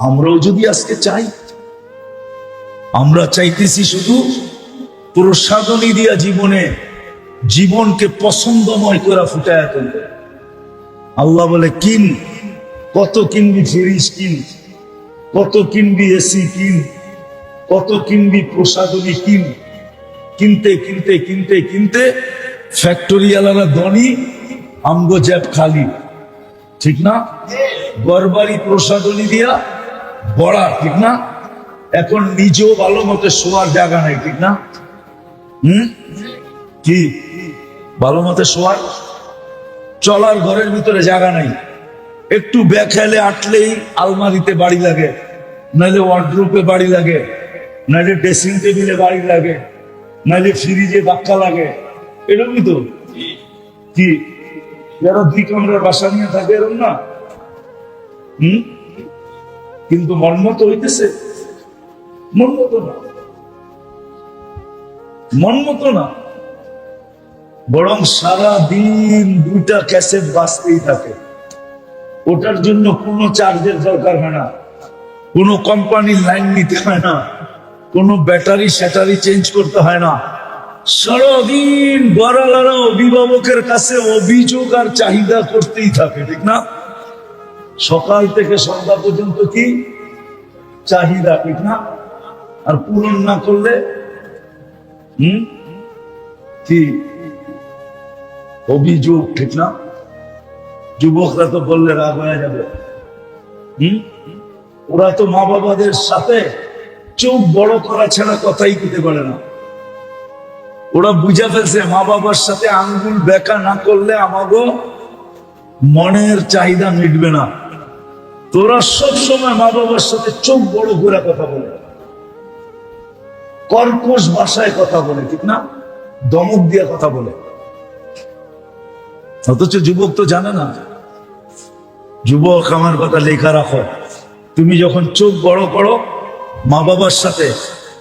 আমরাও যদি আজকে চাই, আমরা চাইতেছি শুধু প্রসাদনী দিয়া জীবনকে পছন্দময় করে ফুটায় তুলবে। আল্লাহ বলে কিন, কত কিনবি ফ্রিজ কিন, কত কিনবি এসি কিন, কত কিনবি প্রসাদনী কিন। কিনতে কিনতে কিনতে কিনতে ফ্যাক্টরিওয়ালারা ধনী, আমগো জ্যাব খালি, ঠিক না? গড়বাড়ি প্রসাদনী দিয়া বড়া, ঠিক না? এখন নিজেও ভালো মতো শোয়ার জায়গা নাই, ঠিক না? কি ভালো মতো শোয়ার, চলার ঘরের ভিতরে জায়গা নাই। একটু বেখালে আটলেই আলমারিতে বাড়ি লাগে, নাইলে ওয়ার্ডরোবে বাড়ি লাগে, নাইলে ড্রেসিং টেবিলে বাড়ি লাগে, নাইলে ফ্রিজে ধাক্কা লাগে। এরকমই তো। কি যারা 2 কামরার বাসা নিয়ে থাকে এরকম না? কিন্তু মর্মত হইতেছে, মর্মত না, মর্মত না, বরং সারা দিন 2টা ক্যাসেট বাজতেই থাকে। ওটার জন্য কোনো চার্জের দরকার হয় না, কোনো কোম্পানির লাইন নিতে হয় না, কোনো ব্যাটারি স্যাটারি চেঞ্জ করতে হয় না। সারাদিন বড়ালারা অভিভাবকের কাছে অভিযোগ আর চাহিদা করতেই থাকে, ঠিক না? সকাল থেকে সন্ধ্যা পর্যন্ত কি চাহিদা, ঠিক না? আর পূরণ না করলে কি অভিযোগ, ঠিক না? যুবকরা তো বললে রাগ হয়ে যাবে। ওরা তো মা বাবাদের সাথে চোখ বড় করা ছাড়া কথাই দিতে পারে না। ওরা বুঝা ফেলছে মা বাবার সাথে আঙ্গুল বেঁকা না করলে আমাগো মনের চাহিদা মিটবে না। তোরা সব সময় মা বাবার সাথে চোখ বড় করে কথা বলে, কর্কশ ভাষায় কথা বলে, ঠিক না? দমক দিয়ে কথা বলে। অথচ যুবক তো জানে না। যুবক, আমার কথা লেখা রাখো, তুমি যখন চোখ বড় করো মা বাবার সাথে,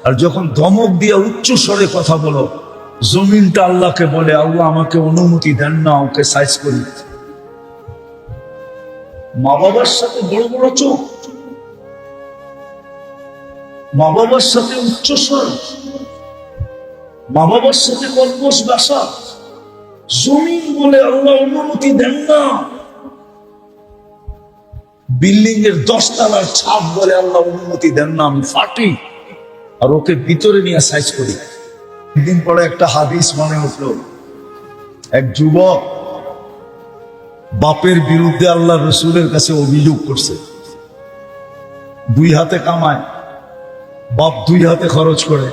আর যখন ধমক দিয়ে উচ্চ স্বরে কথা বলো, জমিনটা আল্লাহকে বলে, আল্লাহ আমাকে অনুমতি দেন না ওকে সাইজ করি। মা বাবার সাথে বড় বড় চোখ, মা বাবার সাথে উচ্চস্বর, মা বাবার সাথে কর্কশ ভাষা, জমিন বলে আল্লাহ অনুমতি দেন না। বিল্ডিং এর 10 তলার ছাদ বলে আল্লাহ অনুমতি দেন না, আমি ফাটি আর ওকে ভিতরে নিয়ে সাইজ করি। দিন পরে একটা হাদিস মনে উঠলো, এক যুবক বাপের বিরুদ্ধে আল্লাহ রসুলের কাছে অভিযোগ করছে। 2 হাতে কামায়, বাপ 2 হাতে খরচ করে।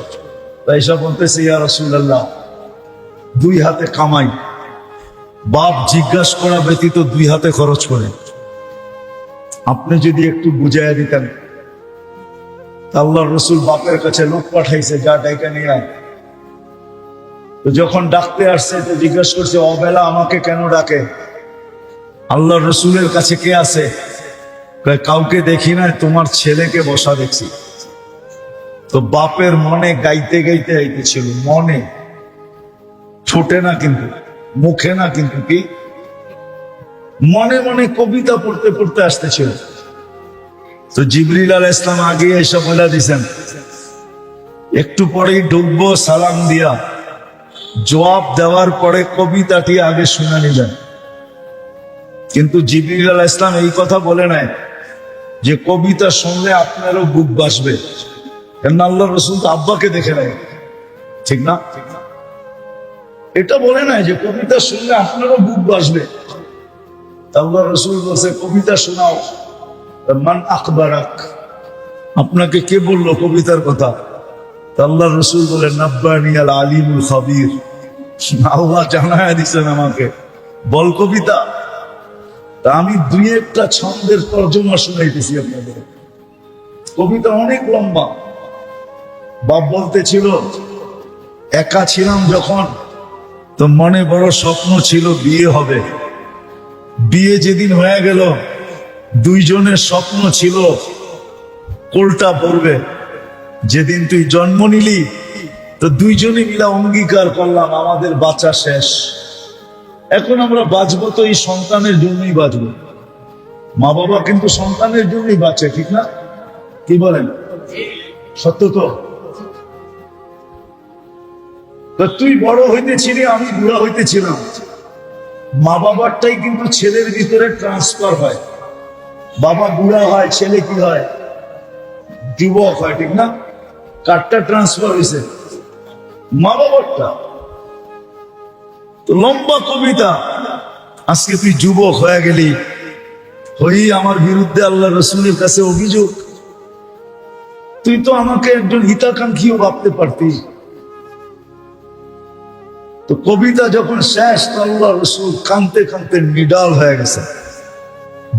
তাই সব বলতেছে, ইয়া রাসূলুল্লাহ, 2 হাতে কামাই, বাপ জিজ্ঞাসা করা ব্যতীত 2 হাতে খরচ করে, আপনি যদি একটু বুঝাইয়া দিতেন। আল্লাহ রসুল বাপের কাছে লোক পাঠাইছে, যা ডাইকা নিয়ে আয়। তো যখন ডাকতে আসছে তো জিজ্ঞাসা করছে, অবেলা আমাকে কেন ডাকে? আল্লাহ রসুলের কাছে কে আছে? কাউকে দেখি না, তোমার ছেলেকে বসা দেখছি। তো বাপের মনে গাইতে গাইতে আইতেছিল, মনে, ছোটে না কিন্তু, মুখে না কিন্তু, কি মনে মনে কবিতা পড়তে পড়তে আসতেছিল। তো জিবরিল আলাইহিস সালাম আগে এসে বলে দিয়েছেন, একটু পরেই ঢুকবো, সালাম দিয়া জবাব দেওয়ার পরে কবিতাটি আগে শুনে নিবেন। কিন্তু জিবরিল আলাইহিস সালাম এই কথা বলে নাই যে কবিতা শুনলে আপনারও বুক বাসবে, কেন আল্লাহ রসুল তো আব্বাকে দেখে নাই, ঠিক না? এটা বলে নাই যে কবিতা শুনলে আপনারও বুক বাসবে। আল্লাহ রসুল বলছে, কবিতা শোনাও। মান আখবারাক, আপনাকে কে বললো কবিতার কথা? আল্লাহ রসুল বলে, নাব্বানি আল আলিমুল খাবির, আল্লাহ জানায় দিচ্ছেন আমাকে, বল কবিতা। তা আমি 2-1টা ছন্দের তর্জমা শুনাইতেছি আপনাদের। কবিতা অনেক লম্বা। বাপ বলতেছিল, একা ছিলাম যখন, তো মনে বড় স্বপ্ন ছিল বিয়ে হবে। বিয়ে যেদিন হয়ে গেল, 2 জনের স্বপ্ন ছিল কোলটা পড়বে। যেদিন তুই জন্ম নিলি, তো 2 জনে মিলা অঙ্গীকার করলাম আমাদের বাঁচা শেষ। এখন আমরা বাঁচবো তো এই সন্তানের জন্যই বাঁচবো। মা বাবা কিন্তু সন্তানের জন্যই বাঁচে, ঠিক না? কি বলেন? সত্য তো? তুই বড় হইতেছিলি, আমি বুড়া হইতেছিলাম। মা বাবারটাই কিন্তু ছেলের ভিতরে ট্রান্সফার হয়। বাবা বুড়া হয়, ছেলে কি হয়? যুবক হয়, ঠিক না? কারটা ট্রান্সফার হয়েছে? মা বাবারটা। তো লম্বা কবিতা। আজকে তুই যুবক হয়ে গেলি, হই আমার বিরুদ্ধে আল্লাহ রসুলের কাছে অভিযোগ। তুই তো আমাকে একজন হিতাকাঙ্ক্ষীও ভাবতে পারতি। তো কবিতা যখন শেষ, আল্লাহ রসুল কাঁদতে কাঁদতে নিডাল হয়ে গেছে,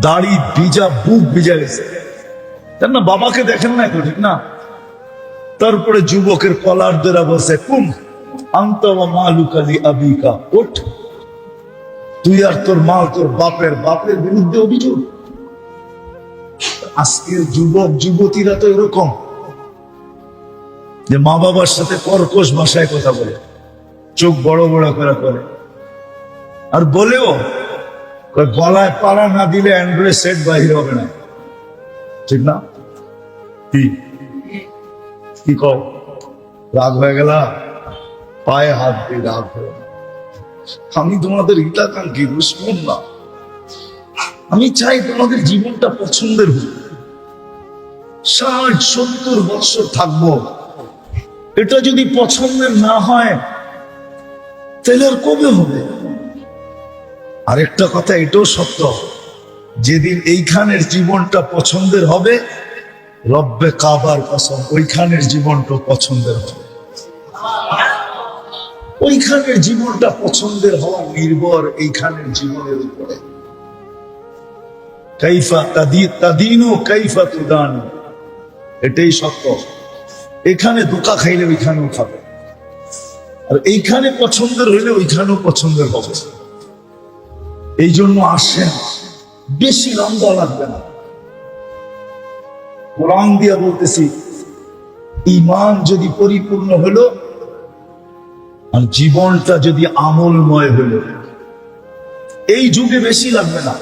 দাড়ি ভিজা, বুক ভিজা গেছে। তার না, বাবাকে দেখেন না তো, ঠিক না? তারপরে যুবকের কলার ধরে বসে, কুম আনতা ওয়া মালুকা লি আবিকা, ওঠ, তুই আর তোর মাল তোর বাপের বিরুদ্ধে অভিযোগ। আজকের যুবক যুবতীরা তো এরকম, যে মা বাবার সাথে কর্কশ ভাষায় কথা বলে, চোখ বড় বড় করে, আর বলেও গলায় পাড়া না দিলে অ্যান্ড্রয়েড সেট বাহির হবে না, ঠিক না? কি কও? রাগ হয়ে গেল? পায়ে হাত দিয়ে রাগ হয়ে, আমি তোমাদের হিতাকাঙ্ক্ষী, দুশমন না। আমি চাই তোমাদের জীবনটা পছন্দের হোক। 60-70 বছর থাকবো, এটা যদি পছন্দের না হয় তাহলে আর কবে হবে? আরেকটা কথা এটাও সত্য, যেদিন এইখানের জীবনটা পছন্দের হবে, রব্বে কাবার কসম, ওইখানের জীবনটা পছন্দের হবে। ওইখানের জীবনটা পছন্দের হওয়া নির্ভর এইখানের জীবনের উপরে। কাইফা তাদিনু কাইফা তুদানু, এটাই সত্য। এখানে ধোঁকা খাইলে ওইখানেও খাবে, আর এইখানে পছন্দের হইলে ওইখানেও পছন্দের হবে। এই জন্য আসেন, বেশি লম্বা লাগবে না। কোরআন দিয়া বলতেছি, ঈমান যদি পরিপূর্ণ হলো আর জীবনটা যদি আমলময় হলো, এই যুগে বেশি লাগবে না।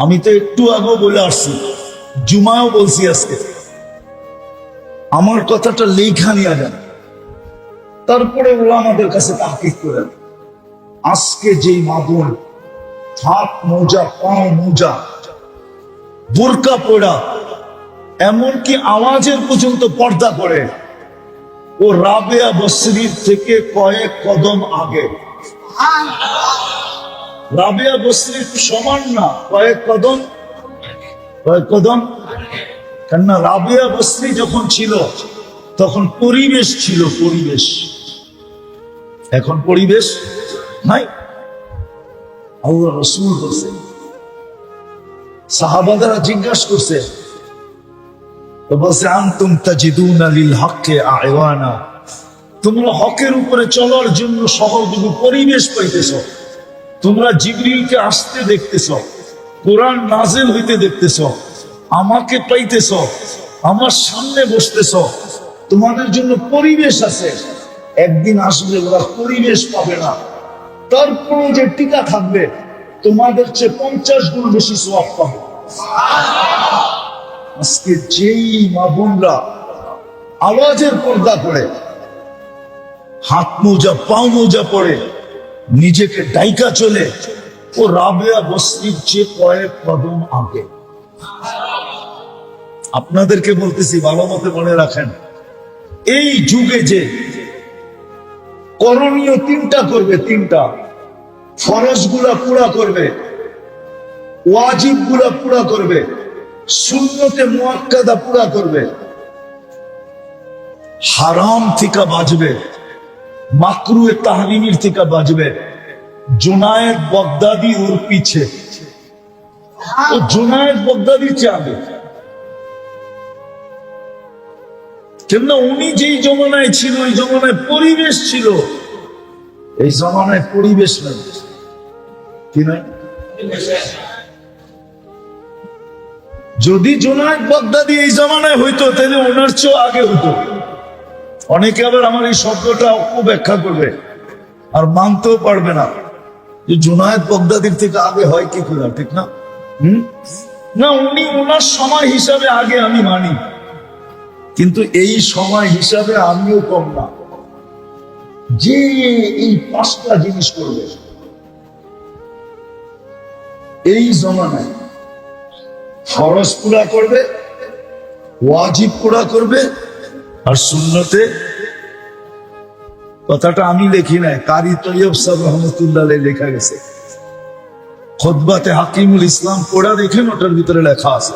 আমি তো একটু আগেও বলে আসছি, জুমাও বলছি আজকে, আমার কথাটা লেখা নিয়ে যান, তারপরে ওরা আমাদের কাছে তাহকিক করে দেন। আজকে যেই মা বোন হাত মোজা, পাও মোজা, বোরকা পড়া, এমনকি আওয়াজের পর্যন্ত পর্দা করে, ও রাবেয়া বসরির থেকে কয়েক কদম আগে। রাবেয়া বসরির সমান না, কয়েক কদম, কয়েক কদম। কেননা রাবেয়া বসরি যখন ছিল তখন পরিবেশ ছিল, পরিবেশ। এখন পরিবেশ নাই। আল্লাহ রাসূল বলছেন, সাহাবারা জিজ্ঞাসা করছে, তো বলছে আনতুম তাজিদুনা লিল হক্কে আ'ওয়ানা, তোমরা হকের উপরে চলার জন্য সহযোগী পরিবেশ পাইতেছ। তোমরা জিবরিলকে আসতে দেখতেছ, কোরআন নাযিল হইতে দেখতেছ, আমাকে পাইতেছ, আমার সামনে বসতেছ, তোমাদের জন্য পরিবেশ আছে। একদিন আসবে ওরা পরিবেশ পাবে না, তারপরে যে টিকা থাকবে তোমাদের চেয়ে 50 গুণ বেশি সওয়াব পাবে। আজকে যেই মা বোনরা আওয়াজের পর্দা করে, হাত মোজা পাও মোজা পড়ে, নিজেকে ডাইকা চলে, ও রাবেয়া বসরির চেয়ে কয়েক কদম আগে। আপনাদেরকে বলতেছি, ভালো মতো মনে রাখেন, এই যুগে যে করণীয় তিনটা করবে, তিনটা ফরজ গুলা পুরা করবে, ওয়াজিব গুলা পুরা করবে, সুন্নতে মুআক্কাদা পুরা করবে, হারাম থেকে বাঁচবে, মাকরুয়ে তাহরিমের থেকে বাঁচবে। জুনায়েদ বাগদাদি ওর পিছে, ও জুনায়েদ বাগদাদি চাবে, কেননা উনি যেই জমানায় ছিল ওই জমানায় পরিবেশ ছিল, এই জমানায় পরিবেশ নাই। কি নাই? যদি জুনায়েদ বাগদাদি এই জমানায় হইতো তাহলে ওনার চেয়েও আগে হইতো। অনেকে আবার আমার এই শব্দটা অপব্যাখ্যা করবে আর মানতেও পারবে না যে জুনায়েদ বাগদাদির থেকে আগে হয় কি করে, ঠিক না? না, উনি ওনার সময় হিসাবে আগে, আমি মানি, কিন্তু এই সময় হিসাবে আমিও কম না। যে এই 5টা জিনিস করবে এই জমানায়, ফরজ পুরা করবে, ওয়াজিব পুরা করবে, আর সুন্নতে, কথাটা আমি লিখি নাই, কারি তৈয়ব সাহেব রহমতুল্লাহ লেখা গেছে, খুতবাতে হাকিমুল ইসলাম পড়া দেখেন, ওটার ভিতরে লেখা আছে।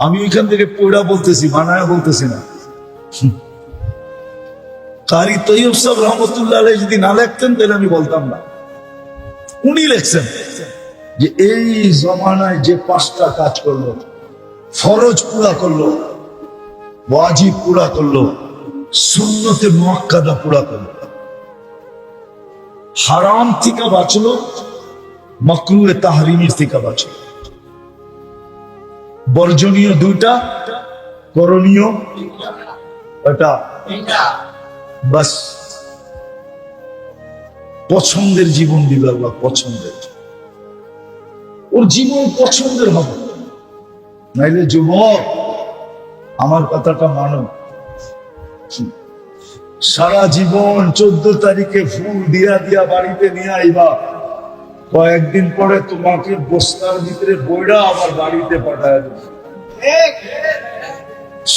আমি এখান থেকে পড়া বলতেছি, বানায়া বলতেছি না। কারি তৈয়ব সাহেব রহমতুল্লাহ যদি না লিখতেন তাহলে আমি বলতাম না। উনি লিখছেন যে এই জমানায় যে 5টা কাজ করলো, ফরজ পুরা করলো, ওয়াজিব পুরা করলো, সুন্নতে মুআক্কাদা পুরা করলো, হারাম থেকে বাঁচলো, মাকরুহে তাহরিমের থেকে বাঁচলো, বর্জনীয় 2টা, করণীয় এটা, বাস পছন্দের জীবন দিবে আল্লাহ, পছন্দের। ওর জীবন পছন্দের হবে, নাইলে যুবক আমার কথাটা মানো, সারা জীবন 14 তারিখে ফুল দিয়া দিয়া বাড়িতে নিয়ে আইবা, কয়েকদিন পরে তোমাকে বস্তার ভিতরে বইরা আবার বাড়িতে পাঠায় দেবে।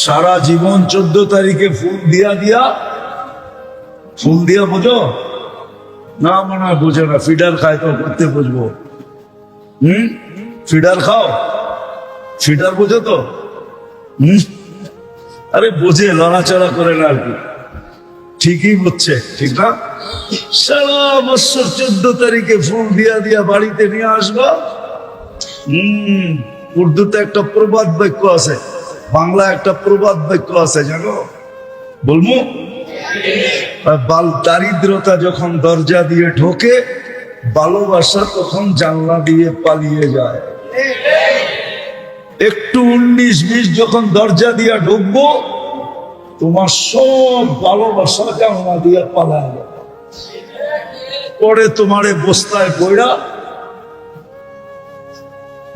সারা জীবন 14 তারিখে ফুল দিয়া দিয়া, ফুল দিয়া বোঝো না? মনে হয় বোঝো না, ফিডার খায় তো করতে বুঝবো। ফিডার খাও, ফিডার বোঝো তো? আরে বোঝে, লড়াচড়া করে না আর কি, ঠিকই বুঝছে, ঠিক না? সারা বছর 14 তারিখে ফুল দিয়া দিয়া বাড়িতে নিয়ে আসবা। উর্দুতে একটা প্রবাদ বাক্য আছে, বাংলা একটা প্রবাদ বাক্য আছে, জানো? বলবো? দারিদ্রতা যখন দরজা দিয়ে ঢোকে, ভালোবাসা তখন জানলা দিয়ে পালিয়ে যায়। একটু 19-20 যখন দরজা দিয়ে ঢুকবো, তোমার সব ভালোবাসা জানলা দিয়ে পালায় যাবে। পরে তোমারে বস্তায় বইরা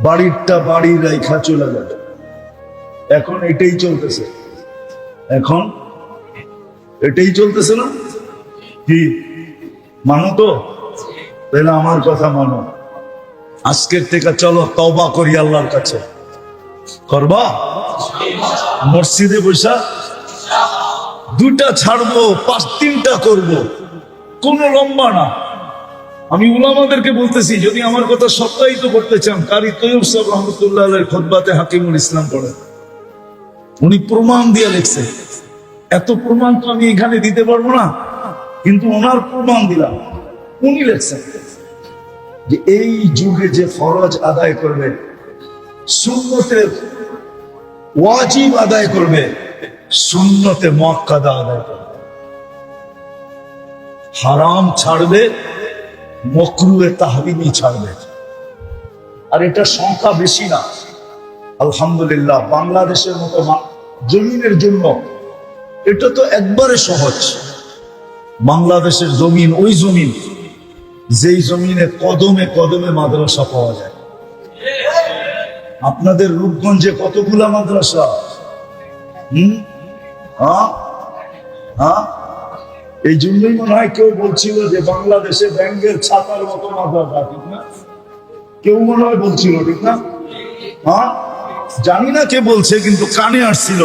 বাড়িরটা বাড়ি রাইখা চলে যাবে। এখন এটাই চলতেছে। এখন এটাই চলতেছে না কি? মানো তো? তাহলে আমার কথা মানো। আজকের থেকে চলো তওবা করি আল্লাহর কাছে। করবা? মসজিদে বসা দুটা ছাড়বো, 5-3টা করবো, কোনো লম্বা না। আমি উলামাদেরকে বলতেছি, যদি আমার কথা সত্যায়িত করতে চান, কারি তৈয়ব সাহেব রহমতুল্লাহ আলাইহির খুতবাতে হাকিমুল ইসলাম পড়েন, উনি প্রমাণ দিয়ে লিখছে। এত প্রমাণ তো আমি এখানে দিতে পারবো না, কিন্তু ওনার প্রমাণ দিলাম। উনি লিখছেন যে এই যুগে যে ফরজ আদায় করবে, সুন্নতের ওয়াজিব আদায় করবে, সুন্নতে মুআক্কাদা আদায় করবে, হারাম ছাড়বে, মাকরুহে তাহরিমি ছাড়বে। আর এটা সংখ্যা বেশি না, আলহামদুলিল্লাহ। বাংলাদেশের মতো জমিনের জন্য এটা তো একবারে সহজ। বাংলাদেশের জমিন ওই জমিন যেই জমিনে কদমে কদমে মাদ্রাসা পাওয়া যায়। আপনাদের রূপগঞ্জে কতগুলা মাদ্রাসা? এই জন্যই মনে হয় কেউ বলছিল যে বাংলাদেশে ব্যাঙ্গের ছাতার মতো মাদ্রাসা, ঠিক না? কেউ মনে হয় বলছিল, ঠিক না? জানি না কে বলছে, কিন্তু কানে আসছিল।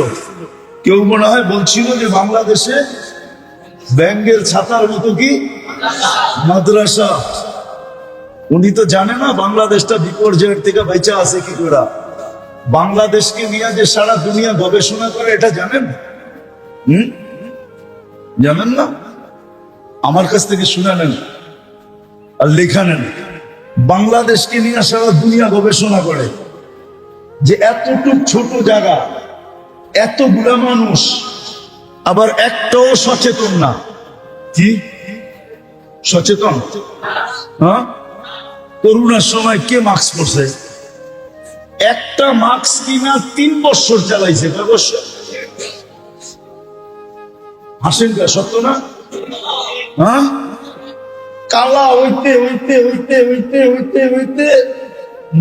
কেউ মনে হয় বলছিল যে বাংলাদেশে ব্যাঙ্গের ছাতার মতো কি মাদ্রাসা। উনি তো জানে না বাংলাদেশটা বিপর্যয়ের থেকে বেঁচে আছে কি করে। বাংলাদেশকে নিয়ে যে সারা দুনিয়া গবেষণা করে, এটা জানেন? জানেন না? আমার কাছ থেকে শুনে নেন আর লেখা নেন। বাংলাদেশকে নিয়ে সারা দুনিয়া গবেষণা করে যে এতটুক ছোট জায়গা, এতগুলা মানুষ, আবার একটাও সচেতন না। কি সচেতন? করোনার সময় কে মাস্ক পরছে? একটা মাস্ক কিনা 3 বছর চালাইছে। হাসেন কা? সত্য না? কালা হইতে হইতে হইতে হইতে হইতে হইতে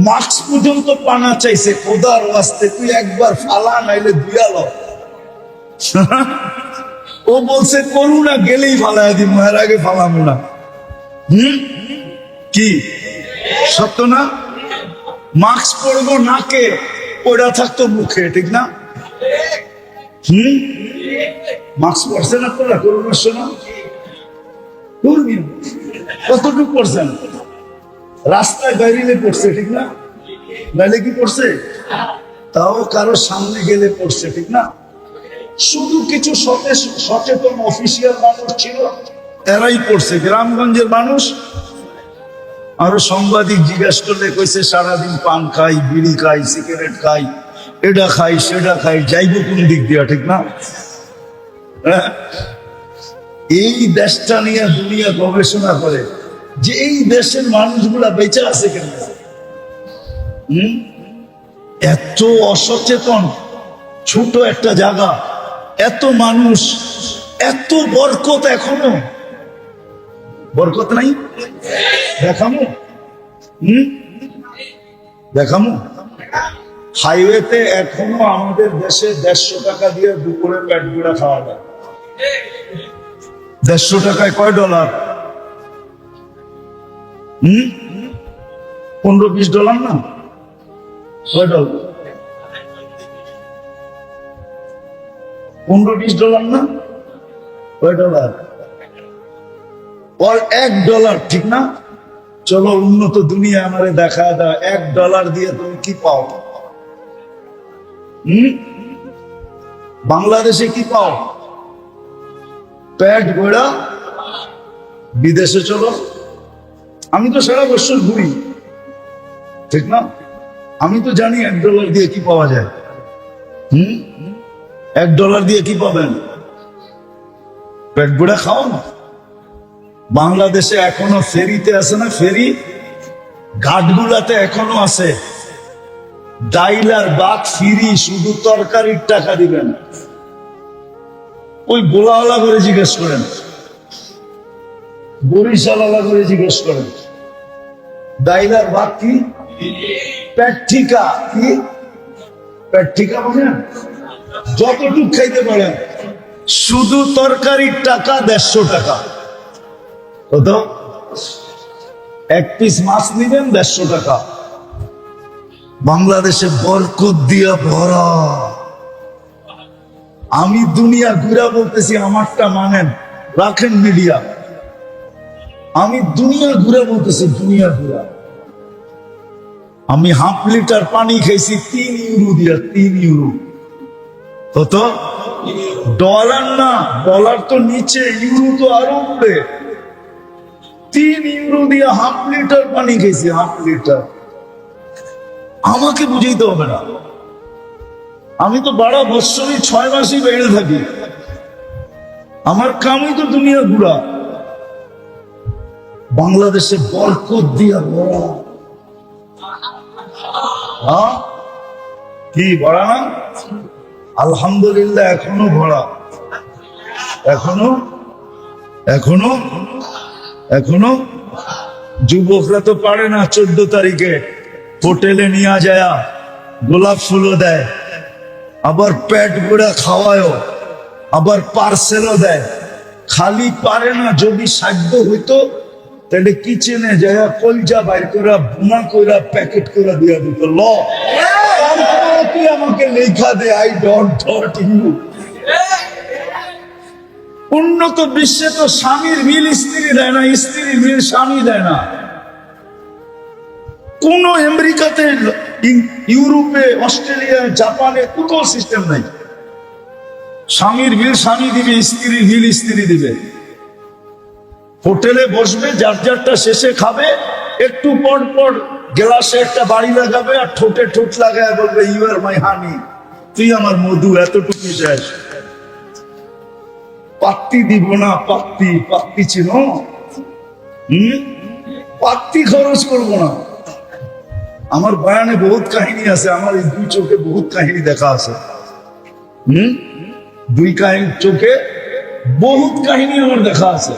মাস্ক পর্যন্ত পানা চাইছে। খোদার ওয়াস্তে তুই একবার ফালা, নাইলে ধুয়াল। ও বলছে করুণা গেলেই ফালায় দিব, এর আগে ফালামো না। কি সত্য না? মাস্ক পরবো নাকে, ওটা থাকতো মুখে, ঠিক না? মাস্ক পরছে না তোরা করোনার সময়? কতটুকু পড়ছেন? রাস্তায় বাইরে পড়ছে, ঠিক না? নাইলে কি পড়ছে? তাও কারো সামনে গেলে পড়ছে, ঠিক না? শুধু কিছু সচেতন অফিসিয়াল মানুষ ছিল, এরাই পড়ছে। গ্রামগঞ্জের মানুষ, আরো সাংবাদিক জিজ্ঞাসা করলে কইছে সারাদিন পান খাই, বিড়ি খাই, সিগারেট খাই, এটা খাই, সেটা খাই, যাইব কোন দিক দিয়া, ঠিক না? এই দেশটা নিয়ে দুনিয়া গবেষণা করে যে এই দেশের মানুষগুলা বেঁচে আছে কেন। এত অসচেতন, ছোট একটা জায়গা, এত মানুষ, এত বরকত, এখনো বরকত নাই। দেখামো দেখামো হাইওয়েতে এখনো আমাদের দেশে 150 টাকা দিয়ে দুপুরে পেট গুঁড়া খাওয়া যায়। 150 টাকায় কয় ডলার? 15-20 ডলার না? কয় ডলার? 15-20 ডলার না? কয় ডলার? আর $1, ঠিক না? চলো উন্নত দুনিয়া আমারে দেখা দাও, $1 দিয়ে তুমি কি পাও? বাংলাদেশে কি পাও? পেট গোড়া। বিদেশে চলো, আমি তো সারা বছর ঘুরি, ঠিক না? আমি তো জানি $1 দিয়ে কি পাওয়া যায়। $1 দিয়ে কি পাবেন? পেট গোড়া খাও না। বাংলাদেশে এখনো ফেরিতে আছে না? ফেরি ঘাটগুলাতে এখনো আছে। ডাইল আর ভাত ফ্রি, শুধু তরকারির টাকা দিবেন। ওই গোলাওয়ালা করে জিজ্ঞেস করেন, বরিশালা করে জিজ্ঞেস করেন, ডাইল আর ভাত কি? পেট ঠিকা। কি পেট ঠিকা? বলেন যতটুক খাইতে পারেন। শুধু তরকারির টাকা 150 টাকা। কত? এক পিস মাছ নিবেন 150 টাকা। বাংলাদেশে বরকত দিয়া ভরা। আমি দুনিয়া ঘুরা বলতেছি, আমারটা মানেন, রাখেন মিডিয়া। আমি দুনিয়া ঘুরে বলতেছি, দুনিয়া ঘুরা। আমি হাফ লিটার পানি খাইছি 3 ইউরো দিয়া, 3 ইউরো। কত? ডলার না, ডলার তো নিচে, ইউরো তো আরো উপরে। 3 ইউরো দিয়া হাফ লিটার পানি খাইছি, হাফ লিটার। আমাকে বুঝাইতে হবে না, আমি তো 12 বৎসরই 6 মাসই বেড়ে থাকি। আমার কামই তো দুনিয়া ঘুরা। বাংলাদেশে বরকত দিয়া ভরা। হ্যাঁ, কি ভরা না? আলহামদুলিল্লাহ, এখনো ভরা। এখনো এখনো এখনো যুবকরা তো পারে না 14 তারিখে হোটেলে নিয়ে যায়, গোলাপ ফুলও দেয়, আবার পেট ভরা খাওয়ায়ও, আবার পার্সেলও দেয়। খালি পারে না, যদি সাধ্য হইতো তাহলে কিচেনে যায় কলজা বাইর করে ভুনা করে প্যাকেট করে দিয়ে দিত। ল তুই আমাকে লেখা দে, আই ডোন্ট হট ইউ। উন্নত বিশ্বে তো স্বামীর বিল স্ত্রী দেয় না, স্ত্রীর বিল স্বামী দেয় না। কোন আমেরিকাতে, ইউরোপে, অস্ট্রেলিয়া, জাপানে কোথাও সিস্টেম নাই। স্বামীর বিল স্বামী দিবে, স্ত্রীর বিল স্ত্রী দিবে। হোটেলে বসবে, যার যারটা শেষে খাবে, একটু পর পর গ্লাসে একটা বাড়ি লাগাবে আর ঠোঁটে ঠোঁট লাগায় বলবে, ইউ আর মাই হানি, তুই আমার মধু, এতটুকু শেষ। পাত্তি দিব না, পাত্তি, পাত্তি ছিল, পাত্তি খরচ করবো না। আমার বয়ানে বহুত কাহিনী আছে, আমার এই 2 চোখে বহুত কাহিনী দেখা আছে। 2 চোখে বহুত কাহিনী আমার দেখা আছে।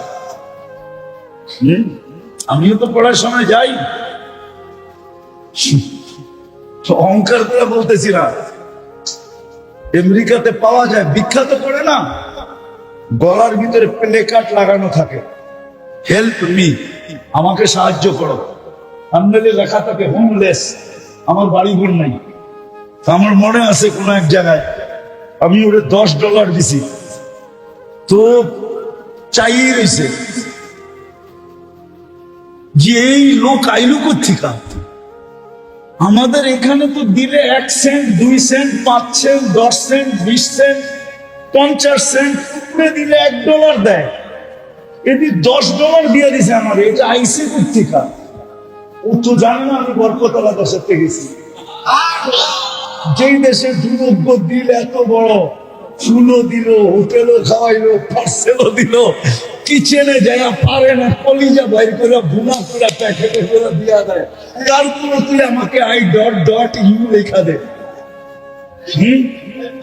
আমিও তো পড়ার সময় যাই, অহংকার করে বলতেছি না। আমেরিকাতে পাওয়া যায়, বিখ্যাত করে না, গলার ভিতরে প্লেকার্ড লাগানো থাকে, হেল্প মি, আমাকে সাহায্য করো। আমলে লেখা থাকে হোমলেস, আমার বাড়ি ঘর নাই। আমার মনে আছে কোন এক জায়গায় আমি ওরে $10 দিছি, তো চাই রয়েছে যে এই লোক আইলু কোথেকা। আমাদের এখানে তো দিলে 1 cent, 2 cent, 5 cent, 10 cent, 20 cent, 50 cent উপরে দিলে $1 দেয়। এদি $10 দিয়ে দিছে আমার, এটা আইসে কোথেকা। ও তো জানে না আমি বরকতলা দেশে গেছি। যেই দেশে দুর্যোগ্য দিল এত বড়, ফুলও দিল, হোটেলও খাওয়াইলো, পার্সেলও দিল, কিচেনে যায় পারে না, কলিজা বাইর করে ভুনা করে প্যাকেটে করে দিয়া দেয়। তারপরে তুই আমাকে আই ডট ডট ইউ লেখা দে।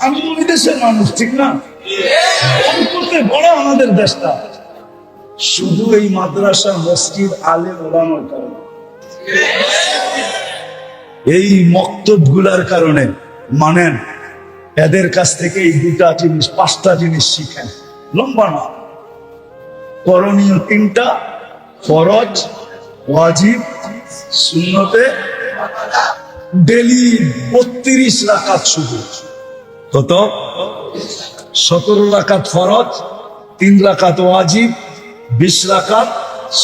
আমি ওই দেশের মানুষ, ঠিক না? বড় আমাদের দেশটা, শুধু এই মাদ্রাসা, মসজিদ, আলেম ওলামার কারণে, এই মক্তব গুলার কারণে। মানেন, এদের কাছ থেকে এই 2টা জিনিস, 5টা জিনিস শিখেন। লম্বা না, করণীয় 3টা, ফরজ, ওয়াজিব, সুন্নতে। ডেলি 32 রাকাত শুধু। কত? 17 রাকাত ফরজ, 3 রাকাত ওয়াজিব, 20 রাকাত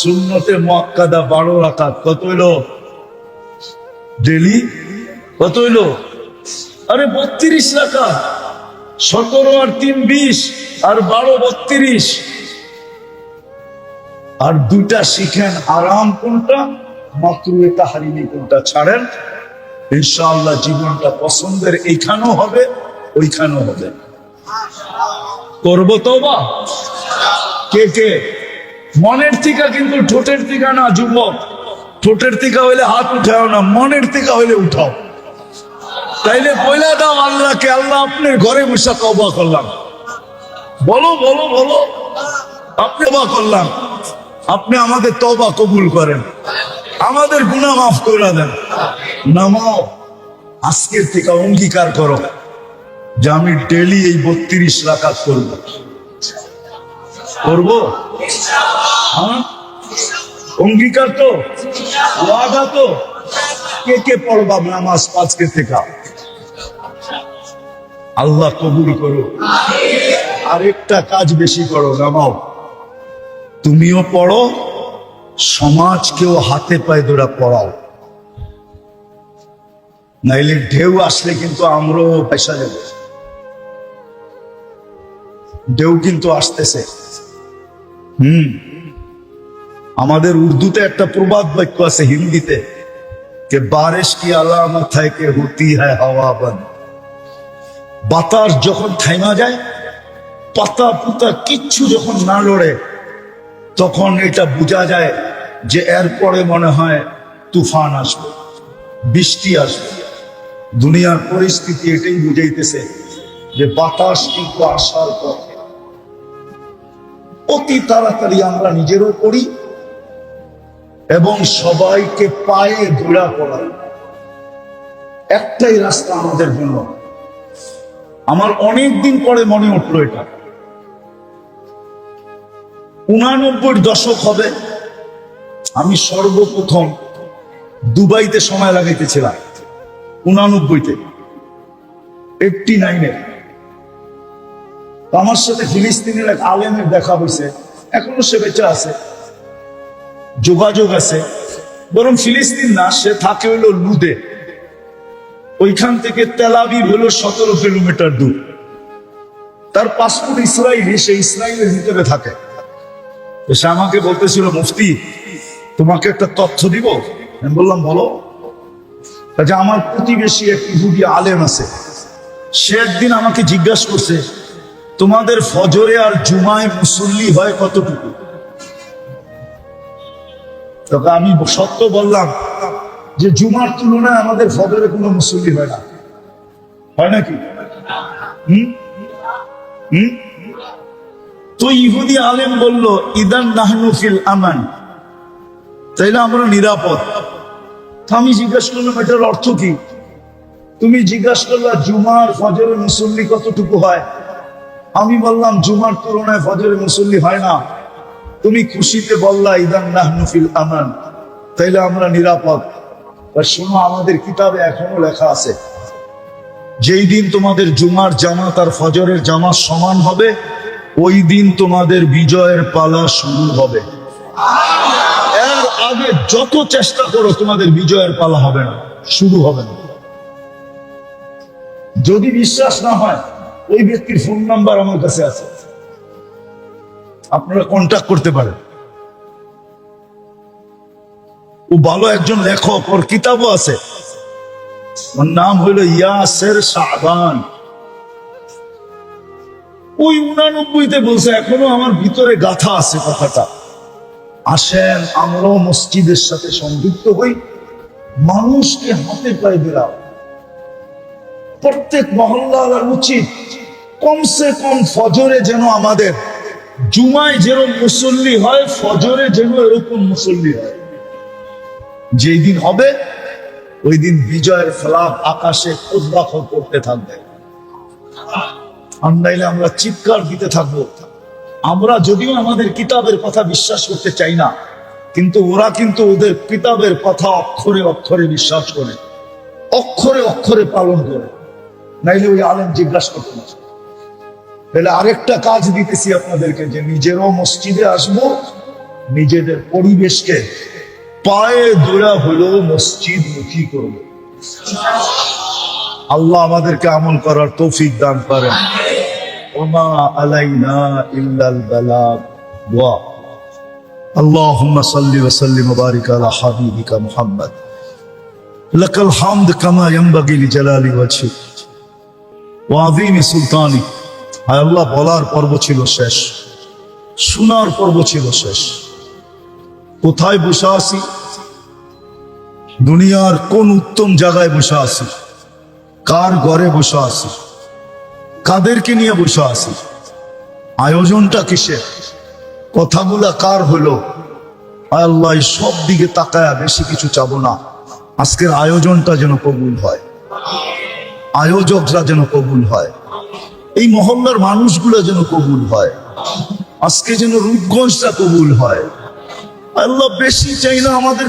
সুন্নতে মুআক্কাদা, 12 রাকাত। কত হইলো ডেলি? কত হইলো? আরে 32 রাকাত। 17 আর 3 20, আর 12 32। আর 2টা শিখেন, হারাম কোনটা, মাকরুহে তাহরিমি কোনটা। ছাড়েন, ইনশাআল্লাহ জীবনটা পছন্দের এইখানেও হবে, ওইখানেও হবে। করবো তওবা? কে কে? মনের থেকে, কিন্তু ঠোঁটের থেকে না যুবক। ঠোঁটের থেকে হইলে হাত উঠাও না, মনের থেকে হইলে উঠাও। তাইলে বইলা দাও আল্লাহকে, আল্লাহ আপনার ঘরে বসে তওবা করলাম। বলো বলো বলো, আপনি তওবা করলাম, আপনি আমাদের তওবা কবুল করেন, আমাদের গুনাহ মাফ করে দেন। নামাও, আজকের থেকে অঙ্গীকার করো যে আমি ডেলি এই 32 রাকাত করবো। করবো? হ্যাঁ, অঙ্গীকার তো, ওয়াদা তো। কে কে পড়বা নামাজ আজকে থেকে? আল্লাহ কবুল করো। আরেকটা কাজ বেশি করো, নামাও। তুমিও পড়ো, সমাজকেও হাতে পায়ে ধরে পড়াও, নাইলে ঢেউ আসলে কিন্তু আমরাও পয়সা যাব। ঢেউ কিন্তু আসতেছে। আমাদের উর্দুতে একটা প্রবাদ বাক্য আছে, হিন্দিতে, যে বারিশ কি আলামত है कि होती है हवा बंद। বাতাস যখন থাইমা যায়, পাতা পুতা কিচ্ছু যখন না লড়ে, তখন এটা বোঝা যায় যে এরপরে মনে হয় তুফান আসবে, বৃষ্টি আসবে। দুনিয়ার পরিস্থিতি এটাই বুঝাইতেছে যে বাতাস কিন্তু আসার পথে। অতি তাড়াতাড়ি আমরা নিজেরও পড়ি এবং সবাইকে পায়ে ধরা পড়াই। একটাই রাস্তা আমাদের জন্য। আমার অনেক দিন পরে মনে উঠলো এটা, 89 দশক হবে আমি সর্বপ্রথম দুবাইতে সময় লাগাইতেছিলাম। 89-তে, 89-এ আমার সাথে ফিলিস্তিনের এক আলেমের দেখা হয়েছে। এখনো সে বেঁচে আছে, যোগাযোগ আছে। বরং ফিলিস্তিন না, সে থাকে হলো লুদে। ওইখান থেকে তেল আবিব হলো 17 কিলোমিটার দূর। তার পাসপোর্ট ইসরায়েলি, সে ইসরায়েলের ভিতরে থাকে। সে আমাকে বলতেছিল, মুফতি তোমাকে একটা তথ্য দিব। আমি বললাম বলো। যে আমার প্রতিবেশী এক ইহুদি আলেম আছে, সে একদিন আমাকে জিজ্ঞাসা করছে, তোমাদের ফজরে আর জুমায় মুসল্লি হয় কতটুকু? তখন আমি সত্য বললাম যে জুমার তুলনায় আমাদের ফজরে কোনো মুসল্লি হয় না। হয় নাকি? তো ইহুদি আলেম বলল, ইদান নাহনু ফিল আমান, তাইলে আমরা নিরাপদ। আমি জিজ্ঞাসা করলাম এটার অর্থ কি? তুমি জিজ্ঞাসা করলা জুমার ফজরের মুসল্লি কতটুকু হয়। আমি বললাম জুমার তুলনায় ফজরের মুসল্লি হয় না। তুমি খুশিতে বললা ইদান নাহনু ফিল আমান, তাইলে আমরা নিরাপদ। শোনো, আমাদের কিতাবে এখনো লেখা আছে, যেই দিন তোমাদের জুমার জামাত আর ফজরের জামাত সমান হবে, ওই দিন তোমাদের বিজয়ের পালা শুরু হবে। এর আগে যত চেষ্টা করো তোমাদের বিজয়ের পালা হবে না, শুরু হবে না। যদি বিশ্বাস না হয়, ওই ব্যক্তির ফোন নাম্বার আমার কাছে আছে, আপনারা কন্ট্যাক্ট করতে পারেন। ও ভালো একজন লেখক, ওর কিতাবও আছে। ওর নাম হইল ইয়াসের শাবান। ওই 89-তে বলছে, এখনো আমার ভিতরে গাথা আছে কথাটা। আসেন আমরাও মসজিদের সাথে সংযুক্ত হই, মানুষকে হাতে পায়ে দিলাম। প্রত্যেক মহল্লার উচিত কমসে কম ফজরে যেন আমাদের, জুমায় যেরকম মুসল্লি হয়, ফজরে যেন এরকম মুসল্লি হয়। যেই দিন হবে ওই দিন বিজয়ের ফ্লাগ আকাশে উদ্বাহ করতে থাকবে। আন্দাইলে আমরা চিৎকার দিতে থাকবো। আমরা যদিও আমাদের কিতাবের কথা বিশ্বাস করতে চাই না, কিন্তু ওরা কিন্তু ওদের কিতাবের কথা অক্ষরে অক্ষরে বিশ্বাস করে, অক্ষরে অক্ষরে পালন করে। নাইলে ওই আলেম জিজ্ঞাসা করতে না। তাহলে আরেকটা কাজ দিতেছি আপনাদেরকে, যে নিজেরও মসজিদে আসবো, নিজেদের পরিবেশকে পায়ে ধরা হলো মসজিদ মুখী করব। আল্লাহ আমাদেরকে আমল করার তৌফিক দান করেন। ওমা আলাইনা ইল্লাল বালাগ। দোয়া, আল্লাহুম্মা সাল্লি ওয়া সাল্লিম ওয়া বারিক আলা হাবিবিকা মুহাম্মদ। লাকাল হামদ কামা ইয়ানবাগি লিজালালি ওয়াজহিক ওয়া আযীমি সুলতানিক। হায় আল্লাহ, বলার পর্ব ছিল শেষ, শোনার পর্ব ছিল শেষ। কোথায় বসে আছি? দুনিয়ার কোন উত্তম জায়গায় বসে আছি? কার ঘরে বসে আছি? কাদেরকে নিয়ে বসে আছি? আয়োজনটা কিসের? কথাগুলা কার হলো? আল্লাহ, সব দিকে তাকায়া বেশি কিছু চাবো না। আজকের আয়োজনটা যেন কবুল হয়, আয়োজকরা যেন কবুল হয়, এই মহল্লার মানুষগুলো যেন কবুল হয়। আজকে যেন রূপগঞ্জটা কবুল হয়। আল্লাহ বেশি চাই না, আমাদের